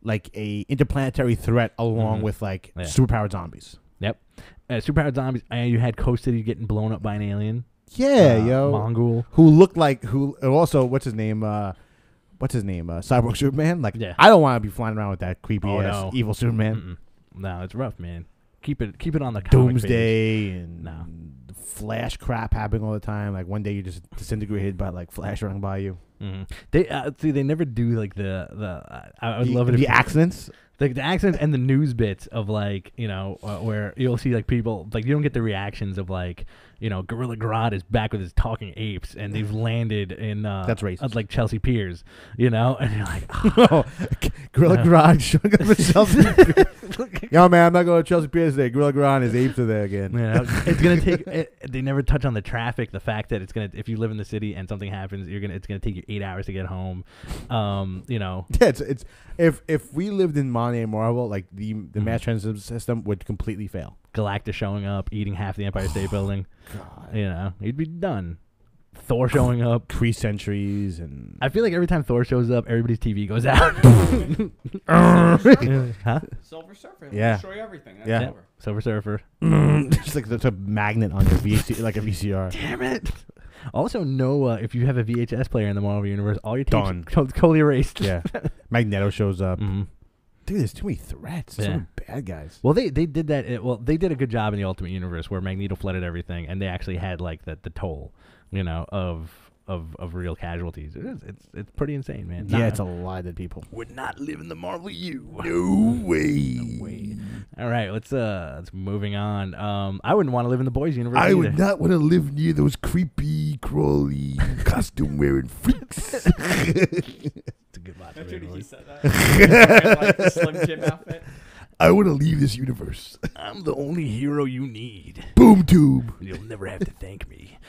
interplanetary threat along with like superpowered zombies. Yep. Superpowered zombies, and you had Coast City getting blown up by an alien. Yeah, yo. Mongol. Who looked like, also, what's his name? Cyborg Superman? Like, yeah. I don't want to be flying around with that creepy-ass evil Superman. No, it's rough, man. Keep it on the Doomsday and Flash crap happening all the time. Like, one day you're just disintegrated by, like, Flash running by you. Mm-hmm. They never do, like, I would love it if the accidents. The accidents and the news bits of like where you'll see like people like you don't get the reactions of like Gorilla Grodd is back with his talking apes and they've landed in that's racist. Like Chelsea Piers, and you're like oh. Gorilla Grodd showing up at Chelsea Piers. Yo man, I'm not going to Chelsea Piers today. Gorilla Grodd and his apes are there again. It's gonna take. They never touch on the traffic. The fact that if you live in the city and something happens, it's gonna take you 8 hours to get home. Yeah, it's if we lived in Marvel, like the mass transit system would completely fail. Galactus showing up, eating half the Empire State Building. God. He'd be done. Thor showing up. Pre-centuries and... I feel like every time Thor shows up, everybody's TV goes out. Huh? Silver Surfer. Yeah. Destroy everything. That's Yeah. over. Silver Surfer. It's like there's a magnet on your like a VCR. Damn it. Also, if you have a VHS player in the Marvel Universe, all your Done. tapes totally erased. Yeah. Magneto shows up. Mm-hmm. Dude, there's too many threats. There's so many bad guys. Well, they did that. They did a good job in the Ultimate Universe where Magneto flooded everything, and they actually had like the toll, of real casualties. It's pretty insane, man. Yeah, it's a lot of people. Would not live in the Marvel U. No way. No way. All right, let's moving on. I wouldn't want to live in the boys' universe. I either. would not want to live near those creepy, crawly, costume wearing freaks. It's a good lot. That's he said that. Like the Slim Jim outfit. I want to leave this universe. I'm the only hero you need. Boom tube. You'll never have to thank me.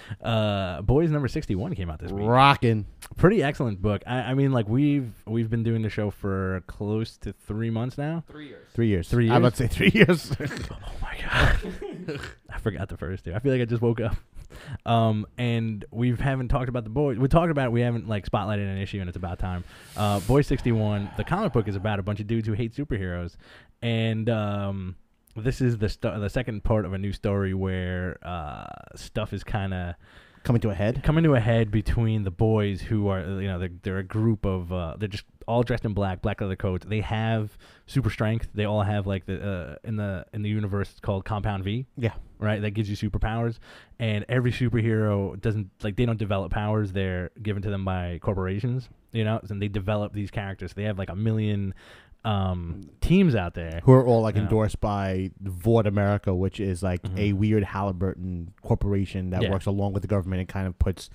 Boys number 61 came out this week. Rockin'. Pretty excellent book. I mean, like we've been doing the show for close to 3 months now. 3 years. 3 years. 3 years? I'm about to say 3 years. Oh my god. I forgot the first two. I feel like I just woke up. And we haven't talked about the boys. We talked about it. We haven't like spotlighted an issue, and it's about time. Boys 61. The comic book is about a bunch of dudes who hate superheroes, and this is the second part of a new story where stuff is kind of coming to a head between the boys who are they're a group of they're just all dressed in black leather coats. They have super strength. They all have like the in the universe it's called Compound V. Yeah. Right, that gives you superpowers, and every superhero they don't develop powers. They're given to them by corporations, and they develop these characters. They have like 1 million teams out there who are all like endorsed by Vought America, which is like a weird Halliburton corporation that works along with the government and kind of puts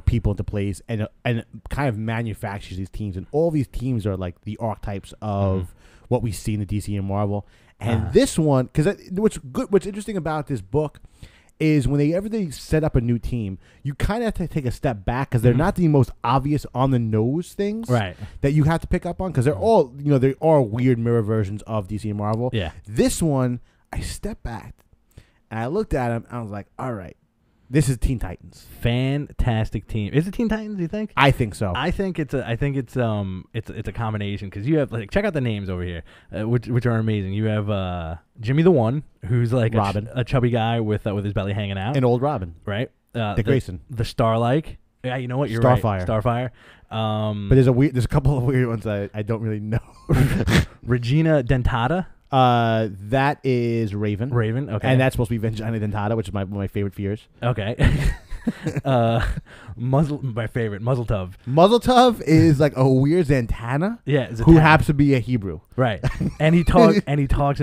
people into place and kind of manufactures these teams, and all these teams are like the archetypes of what we see in the DC and Marvel. And this one, because what's interesting about this book is whenever they set up a new team, you kind of have to take a step back because they're not the most obvious on the nose things that you have to pick up on, because they're all they are weird mirror versions of DC and Marvel. Yeah. This one, I stepped back and I looked at him and I was like, all right, this is Teen Titans. Fantastic team. Is it Teen Titans, you think? I think so. I think it's a combination, because you have like check out the names over here, which are amazing. You have Jimmy the One, who's like Robin, a chubby guy with his belly hanging out, and old Robin, right? Dick Grayson, the Starlike, Yeah, you know what? You're right. Starfire. Starfire. But there's a couple of weird ones that I don't really know. Regina Dentata. That is Raven. Raven. Okay. And that's supposed to be Vagina Dentata, which is one of my favorite fears. Okay. My favorite, Muzzletub. Muzzletub is like a weird Zantana. Yeah, who happens to be a Hebrew. Right. And he talks He talks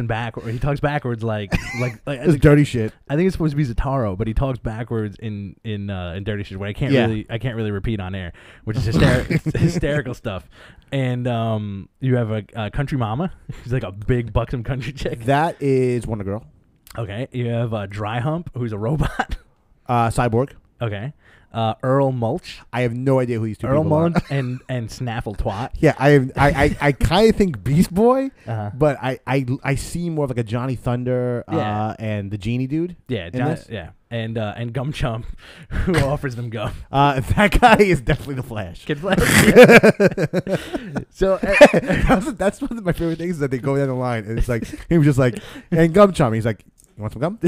backwards like it's dirty shit. I think it's supposed to be Zataro, but he talks backwards in dirty shit where I can't really repeat on air, which is hysterical stuff. And you have a country mama. She's like a big buxom country chick. That is Wonder Girl. Okay. You have Dry Hump, who's a robot. Cyborg. Okay. Earl Mulch. I have no idea who these two people Mulch are. and Snaffle Twat. Yeah, I kind of think Beast Boy, Uh-huh. but I see more of like a Johnny Thunder and the Genie dude. Yeah, and Gum Chump, who offers them gum. That guy is definitely the Flash. Kid Flash. So that's one of my favorite things is that they go down the line and it's like he was just like, and Gum Chump. He's like, you want some gum?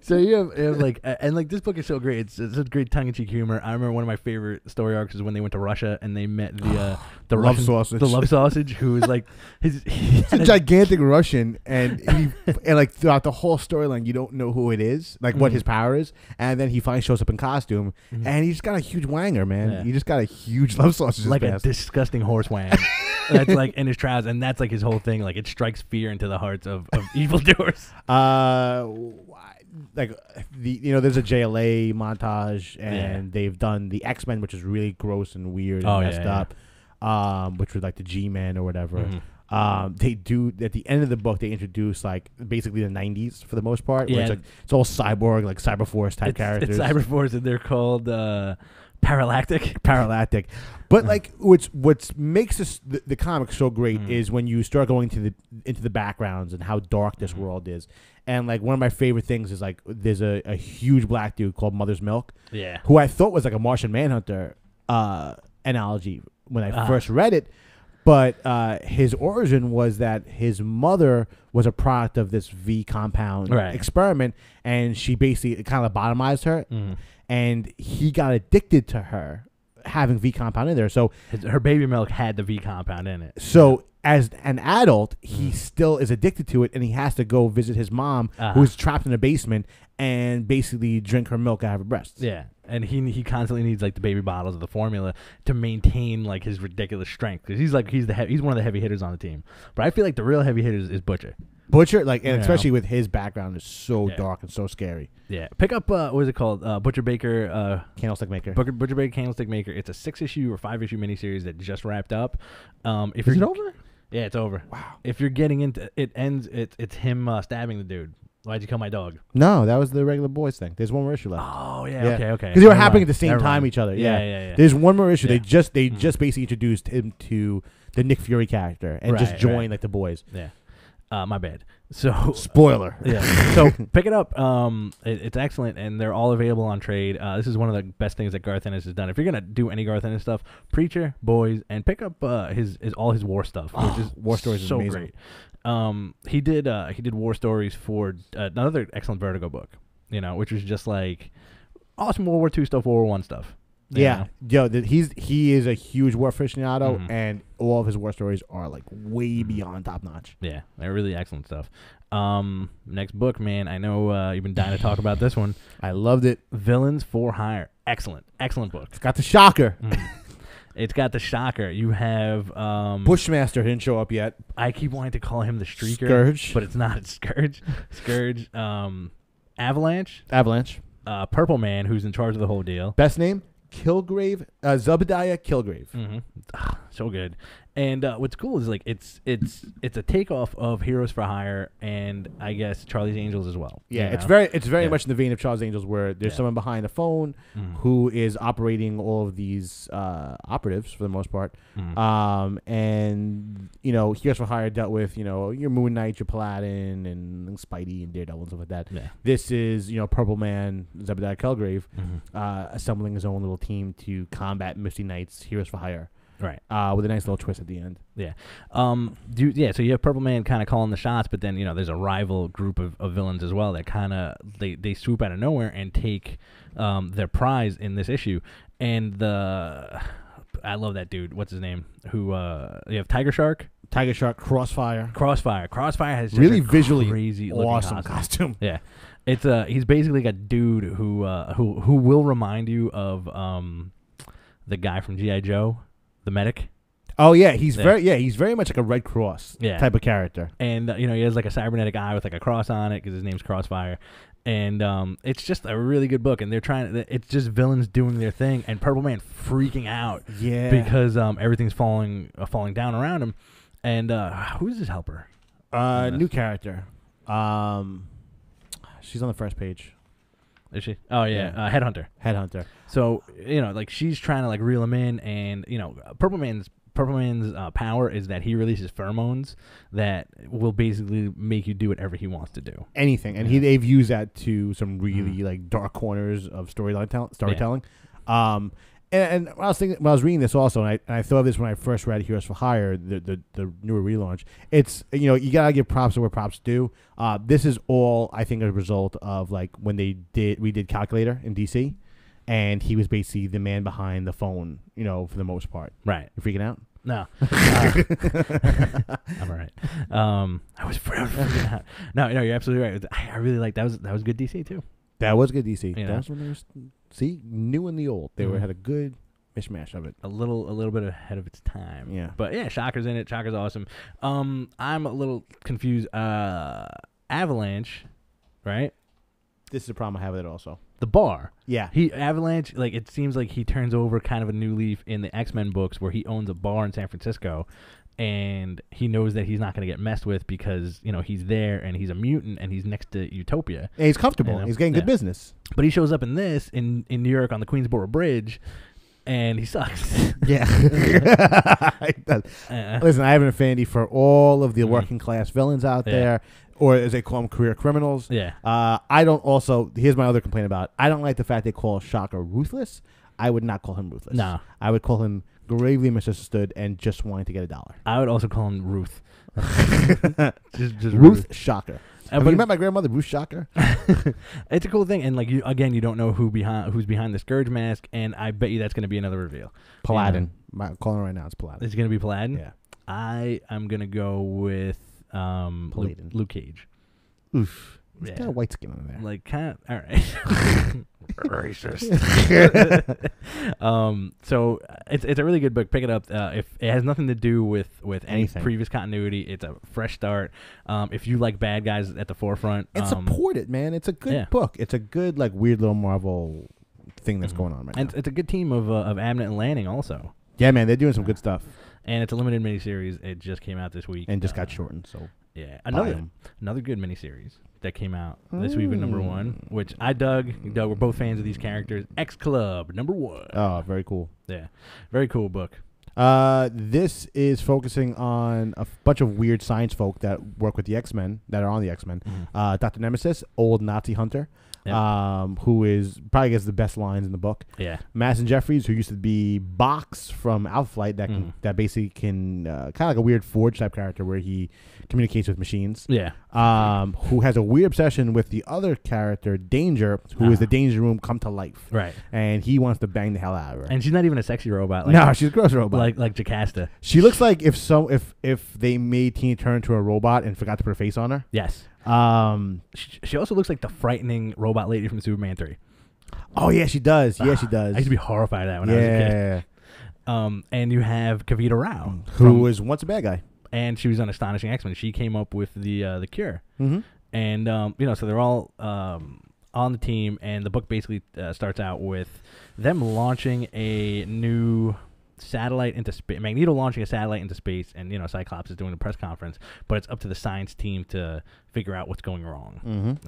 So you have like, and like this book is so great. It's a great tongue-in-cheek humor. I remember one of my favorite story arcs is when they went to Russia and they met the love sausage. The love sausage, who is like he's a gigantic Russian, and like throughout the whole storyline, you don't know who it is, like what his power is, and then he finally shows up in costume, and he's got a huge wanger, man. Yeah. He just got a huge love sausage, like a disgusting horse wang. That's like in his trousers, and that's like his whole thing. Like it strikes fear into the hearts of evildoers. Like there's a JLA montage, and they've done the X-Men, which is really gross and weird and messed up. Which was like the G-Men or whatever. They do at the end of the book. They introduce like basically the '90s for the most part. Where it's all cyborg, like Cyberforce type characters. It's Cyberforce, and they're called Paralactic. But like, what makes this the comic so great is when you start going into the backgrounds and how dark this world is. And like one of my favorite things is like there's a huge black dude called Mother's Milk. Yeah. Who I thought was like a Martian Manhunter analogy when I first read it. But his origin was that his mother was a product of this V compound experiment, and she basically kind of lobotomized her, and he got addicted to her having V compound in there. So her baby milk had the V compound in it. So as an adult, he still is addicted to it, and he has to go visit his mom, who's trapped in a basement, and basically drink her milk out of her breasts. Yeah. And he constantly needs like the baby bottles of the formula to maintain like his ridiculous strength, because he's one of the heavy hitters on the team. But I feel like the real heavy hitter is Butcher. Like, and especially with his background, is so dark and so scary. Yeah, pick up what is it called? Butcher Baker Candlestick Maker. Butcher Baker Candlestick Maker. It's a 6-issue or 5-issue miniseries that just wrapped up. Is it over? Yeah, it's over. Wow. If you're getting into it, ends. It's him stabbing the dude. Why'd you kill my dog? No, that was the regular boys thing. There's one more issue left. Oh yeah. Okay. Because they were happening at the same time each other. Yeah. There's one more issue. Yeah. They just basically introduced him to the Nick Fury character and just joined like the boys. Yeah. My bad. So spoiler. Yeah. So pick it up. It's excellent, and they're all available on trade. This is one of the best things that Garth Ennis has done. If you're gonna do any Garth Ennis stuff, Preacher, Boys, and pick up his war stuff. Which is War Stories is so amazing. Great. He did War Stories for another excellent Vertigo book, which was just like awesome World War II stuff, World War I stuff. Yeah, he is a huge war aficionado, and all of his war stories are like way beyond top notch. Yeah, they're really excellent stuff. Next book, man. I know you've been dying to talk about this one. I loved it. Villains for Hire. Excellent book. It's got the shocker. It's got the shocker. You have Bushmaster didn't show up yet. I keep wanting to call him the Streaker, Scourge, but it's not. It's Scourge. Scourge. Avalanche. Purple Man, who's in charge of the whole deal. Best name. Kilgrave, Zebediah Kilgrave. So good. And what's cool is like it's a takeoff of Heroes for Hire and I guess Charlie's Angels as well. Yeah, it's very much in the vein of Charlie's Angels, where there's someone behind the phone who is operating all of these operatives for the most part. And Heroes for Hire dealt with your Moon Knight, your Paladin, and Spidey and Daredevil and stuff like that. Yeah. This is Purple Man, Zebediah Kilgrave, assembling his own little team to combat Misty Knight's Heroes for Hire. Right. With a nice little twist at the end. Yeah. So you have Purple Man kind of calling the shots, but then there's a rival group of villains as well that kind of they swoop out of nowhere and take their prize in this issue. And I love that dude. What's his name? Who you have Tiger Shark, Crossfire has just really a visually crazy awesome looking costume. Yeah, it's he's basically like a dude who will remind you of the guy from G.I. Joe, the medic. Oh yeah, he's very much like a Red Cross type of character. And he has like a cybernetic eye with like a cross on it because his name's Crossfire. And it's just a really good book, and it's just villains doing their thing, and Purple Man freaking out, because everything's falling down around him. And who's his helper? New character. She's on the first page. Is she? Oh yeah, Headhunter. So like she's trying to like reel him in, and Purple Man's power is that he releases pheromones that will basically make you do whatever he wants to do. Anything. And they've used that to some really like dark corners of storytelling. And I was thinking, when I was reading this also, and I thought of this when I first read Heroes for Hire, the newer relaunch. It's you gotta give props to where props due. This is all I think a result of like when we did Calculator in DC. And he was basically the man behind the phone, for the most part. Right. You freaking out? No. I'm all right. I was freaking out. No, you're absolutely right. I really like that was good DC too. That was good DC. That's when they were new and the old. They had a good mishmash of it. A little bit ahead of its time. Yeah. But yeah, Shocker's in it. Shocker's awesome. I'm a little confused. Avalanche, right? This is the problem I have with it also. The bar. Yeah. Avalanche, like it seems like he turns over kind of a new leaf in the X-Men books where he owns a bar in San Francisco, and he knows that he's not going to get messed with because, he's there and he's a mutant and he's next to Utopia. And he's comfortable. He's getting good business. But he shows up in New York on the Queensboro Bridge, and he sucks. Yeah. Listen, I have an affinity for all of the working class villains out there. Or as they call them, career criminals. Yeah. I don't also, here's my other complaint about it. I don't like the fact they call Shocker ruthless. I would not call him ruthless. No. I would call him gravely misunderstood and just wanting to get $1. I would also call him Ruth. just Ruth Shocker. Have but you met my grandmother, Ruth Shocker? It's a cool thing. And like you don't know who's behind the Scourge mask, and I bet you that's going to be another reveal. Paladin. I'm calling it right now. It's Paladin. It's going to be Paladin? Yeah. I am going to go with Luke Cage. Oof. He's got a white skin on there. Like kind of all right. Racist. So it's a really good book. Pick it up. If it has nothing to do with any previous continuity, it's a fresh start. If you like bad guys at the forefront, and support it, man. It's a good book. It's a good like weird little Marvel thing that's going on right now. It's a good team of Abnett and Lanning also. Yeah, man, they're doing some good stuff. And it's a limited miniseries. It just came out this week. And just got shortened, so. Yeah. Another good miniseries that came out this week with #1, which I dug. We're both fans of these characters. X Club, #1. Oh, very cool. Yeah. Very cool book. This is focusing on a bunch of weird science folk that work with the X-Men, that are on the X-Men. Dr. Nemesis, old Nazi hunter. Who is probably gets the best lines in the book. Yeah. Madison Jeffries, who used to be Box from Alpha Flight, that basically can kind of like a weird Forge type character where he communicates with machines. Yeah. Who has a weird obsession with the other character, Danger, who is the Danger Room come to life. Right. And he wants to bang the hell out of her. And she's not even a sexy robot. No, she's a gross robot. Like Jocasta. She looks like if they made Tina Turner into a robot and forgot to put a face on her. Yes. She also looks like the frightening robot lady from Superman 3. Oh yeah, she does. Yeah, she does. I used to be horrified of that when I was a kid. And you have Kavita Rao, who was once a bad guy, and she was on Astonishing X-Men. She came up with the cure, and so they're all on the team, and the book basically starts out with them launching a new satellite into space. Magneto launching a satellite into space, and Cyclops is doing a press conference, but it's up to the science team to figure out what's going wrong.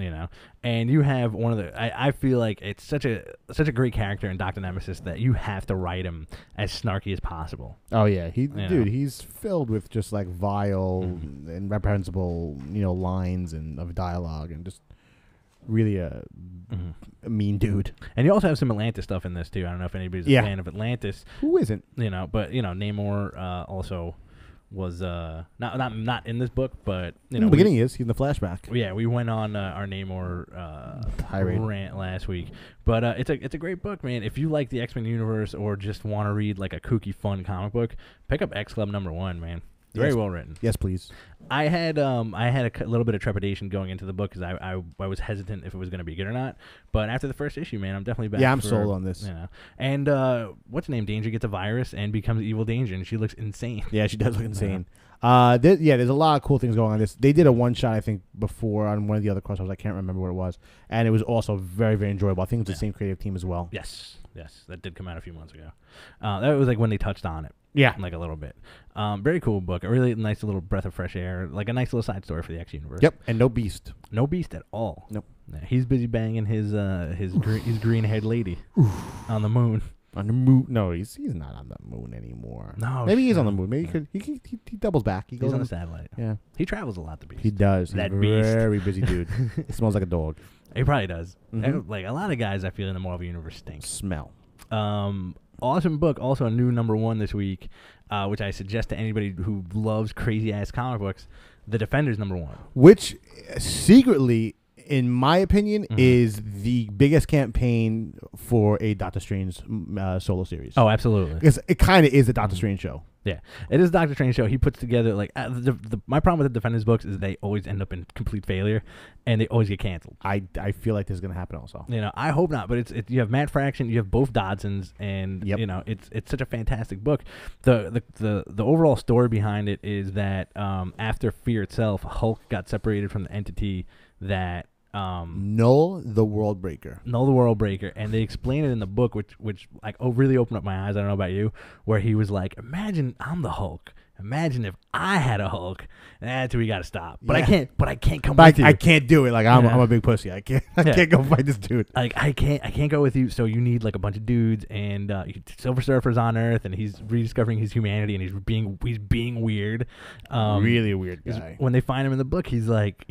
And you have one of the I feel like it's such a great character in Dr. Nemesis that you have to write him as snarky as possible. Oh yeah, he's filled with just like vile and reprehensible lines and of dialogue and just really a mean dude. And you also have some Atlantis stuff in this too. I don't know if anybody's a fan of Atlantis. Who isn't? But Namor also was not in this book, but in the beginning he's in the flashback. Yeah, we went on our Namor rant last week, but it's a great book, man. If you like the X-Men universe or just want to read like a kooky, fun comic book, pick up X Club #1, man. Very well written. Yes, please. I had a little bit of trepidation going into the book because I was hesitant if it was going to be good or not. But after the first issue, man, I'm definitely back. Yeah, I'm sold on this. And what's her name? Danger gets a virus and becomes evil Danger, and she looks insane. Yeah, she does look insane. There's a lot of cool things going on. They did a one shot, I think, before on one of the other crossovers. I can't remember what it was, and it was also very, very enjoyable. I think it's the same creative team as well. Yes, that did come out a few months ago. That was like when they touched on it. Yeah, like a little bit. Very cool book. A really nice little breath of fresh air. Like a nice little side story for the X universe. Yep, and no Beast. No Beast at all. Nope. Yeah, he's busy banging his green-haired lady on the moon. On the moon? No, he's not on the moon anymore. No, maybe he's on the moon. Maybe he doubles back. He goes on the satellite. Yeah, he travels a lot. The Beast. He does. That he's a Beast. Very busy dude. He smells like a dog. He probably does. Mm-hmm. Like a lot of guys, I feel in the Marvel universe stink. Smell. Awesome book. Also a new #1 this week, which I suggest to anybody who loves crazy ass comic books. The Defenders #1, which secretly, in my opinion, is the biggest campaign for a Doctor Strange solo series. Oh, absolutely. Because it kind of is a Doctor Strange show. Yeah, it is a Doctor Strange show. He puts together like my problem with the Defenders books is they always end up in complete failure, and they always get canceled. I feel like this is gonna happen also. I hope not, but it's you have Matt Fraction, you have both Dodsons, and it's such a fantastic book. The overall story behind it is that after Fear itself, Hulk got separated from the entity that. Null the World Breaker, and they explain it in the book, which like really opened up my eyes. I don't know about you, where he was like, "Imagine I'm the Hulk. Imagine if I had a Hulk." That's we got to stop. But I can't come with you. I can't do it. Like I'm a big pussy. I can't go fight this dude. Like I can't go with you. So you need like a bunch of dudes, and Silver Surfer's on Earth, and he's rediscovering his humanity, and he's being weird. Really weird guy. When they find him in the book, it's like,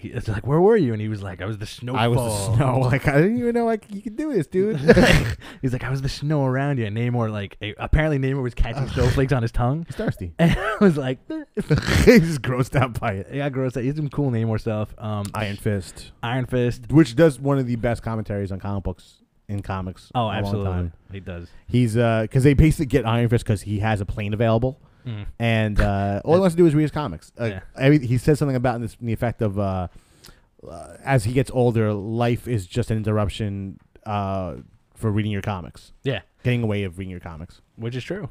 "Where were you?" And he was like, "I was the snow. I was the snow. Like I didn't even know you could do this, dude." He's like, "I was the snow around you." And Namor apparently Namor was catching snowflakes on his tongue. He's thirsty. And I was like, he's just grossed out by it. Yeah, grossed out. He's some cool Namor stuff. Iron Fist, which does one of the best commentaries on comic books in comics. Oh, absolutely, he does. He's because they basically get Iron Fist because he has a plane available, and all he wants to do is read his comics. He says something about in the effect of as he gets older, life is just an interruption for reading your comics. Yeah, getting away of reading your comics, which is true.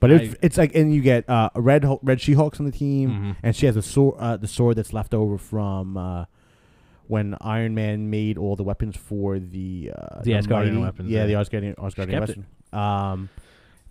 But it's like, and you get Red She-Hulk's on the team, and she has the sword that's left over from when Iron Man made all the weapons for the Asgardian weapons. Yeah, the Asgardian weapons.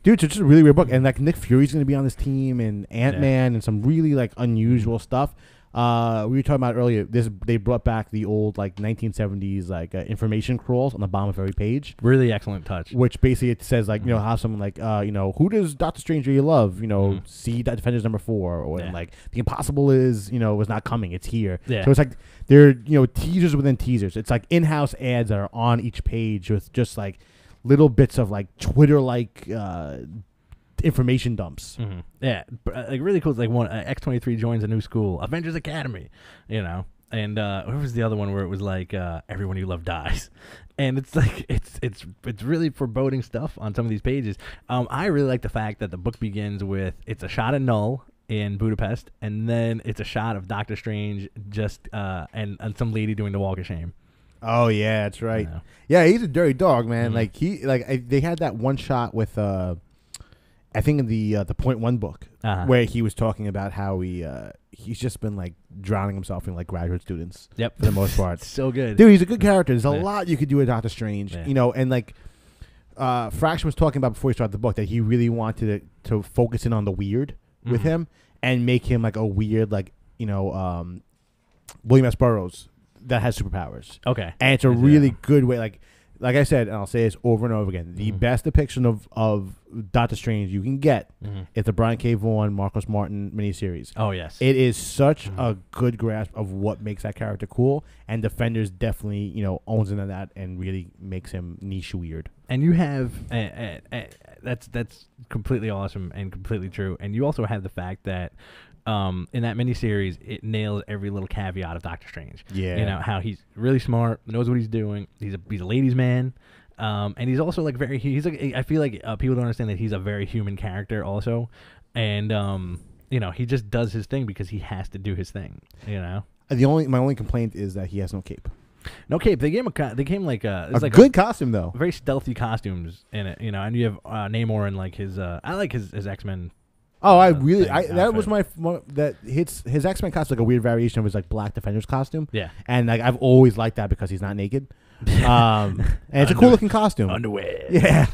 Dude, it's just a really weird book, and like Nick Fury's going to be on this team, and Ant-Man, and some really like unusual stuff. We were talking about earlier. They brought back the old like 1970s like information crawls on the bottom of every page. Really excellent touch. Which basically it says like how someone like who does Doctor Strange really love? See that Defenders #4, or and like the impossible is was not coming. It's here. Yeah. So it's like they're teasers within teasers. It's like in-house ads that are on each page with just like little bits of like Twitter like information dumps. Yeah, like really cool. It's like one X-23 joins a new school, Avengers Academy, and what was the other one where it was like everyone you love dies, and it's like it's really foreboding stuff on some of these pages. I really like the fact that the book begins with it's a shot of Null in Budapest, and then it's a shot of Doctor Strange just and some lady doing the walk of shame. Oh yeah, that's right. Yeah, he's a dirty dog, man. Like they had that one shot with I think in the .1 book where he was talking about how he's just been like drowning himself in like graduate students. Yep, for the most part. So good, dude. He's a good character. There's a lot you could do with Doctor Strange, and like Fraction was talking about before he started the book that he really wanted to focus in on the weird with him and make him like a weird like William S. Burroughs that has superpowers. Okay, and it's a really good way like. like I said, and I'll say this over and over again, the best depiction of Doctor Strange you can get is the Brian K. Vaughan, Marcos Martin miniseries. Oh, yes. It is such a good grasp of what makes that character cool, and Defenders definitely, owns into that and really makes him niche weird. And you have that's completely awesome and completely true. And you also have the fact that in that miniseries, it nails every little caveat of Doctor Strange. Yeah, how he's really smart, knows what he's doing. He's a ladies' man, and he's also like I feel like people don't understand that he's a very human character also, and he just does his thing because he has to do his thing. My only complaint is that he has no cape. No cape. They gave him it's like good costume though. Very stealthy costumes in it, and you have Namor and like his I like his X-Men. Oh, that was his X-Men costume, like a weird variation of his like Black Defender's costume. Yeah, and like I've always liked that because he's not naked, and it's a cool looking costume. Underwear. Yeah,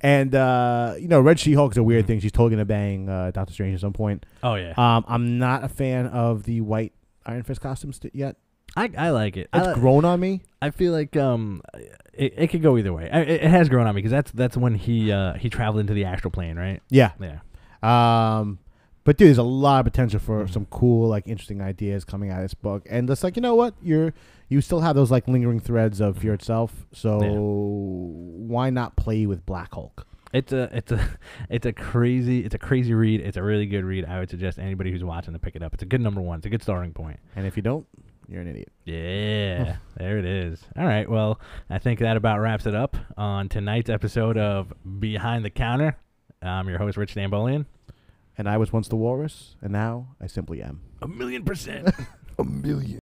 and Red She-Hulk's a weird thing. She's totally gonna bang Doctor Strange at some point. Oh yeah. I'm not a fan of the white Iron Fist costumes yet. I like it. It's grown on me. I feel like it could go either way. It has grown on me because that's when he traveled into the astral plane, right? Yeah. Yeah. But dude, there's a lot of potential for some cool, like, interesting ideas coming out of this book, and it's like, you know what, you still have those like lingering threads of Fear itself, so why not play with Black Hulk? It's a crazy read. It's a really good read. I would suggest anybody who's watching to pick it up. It's a good number one. It's a good starting point. And if you don't, you're an idiot. Yeah, there it is. All right, well, I think that about wraps it up on tonight's episode of Behind the Counter. I'm your host, Rich Stambolian. And I was once the walrus, and now I simply am. 1,000,000%. 1,000,000.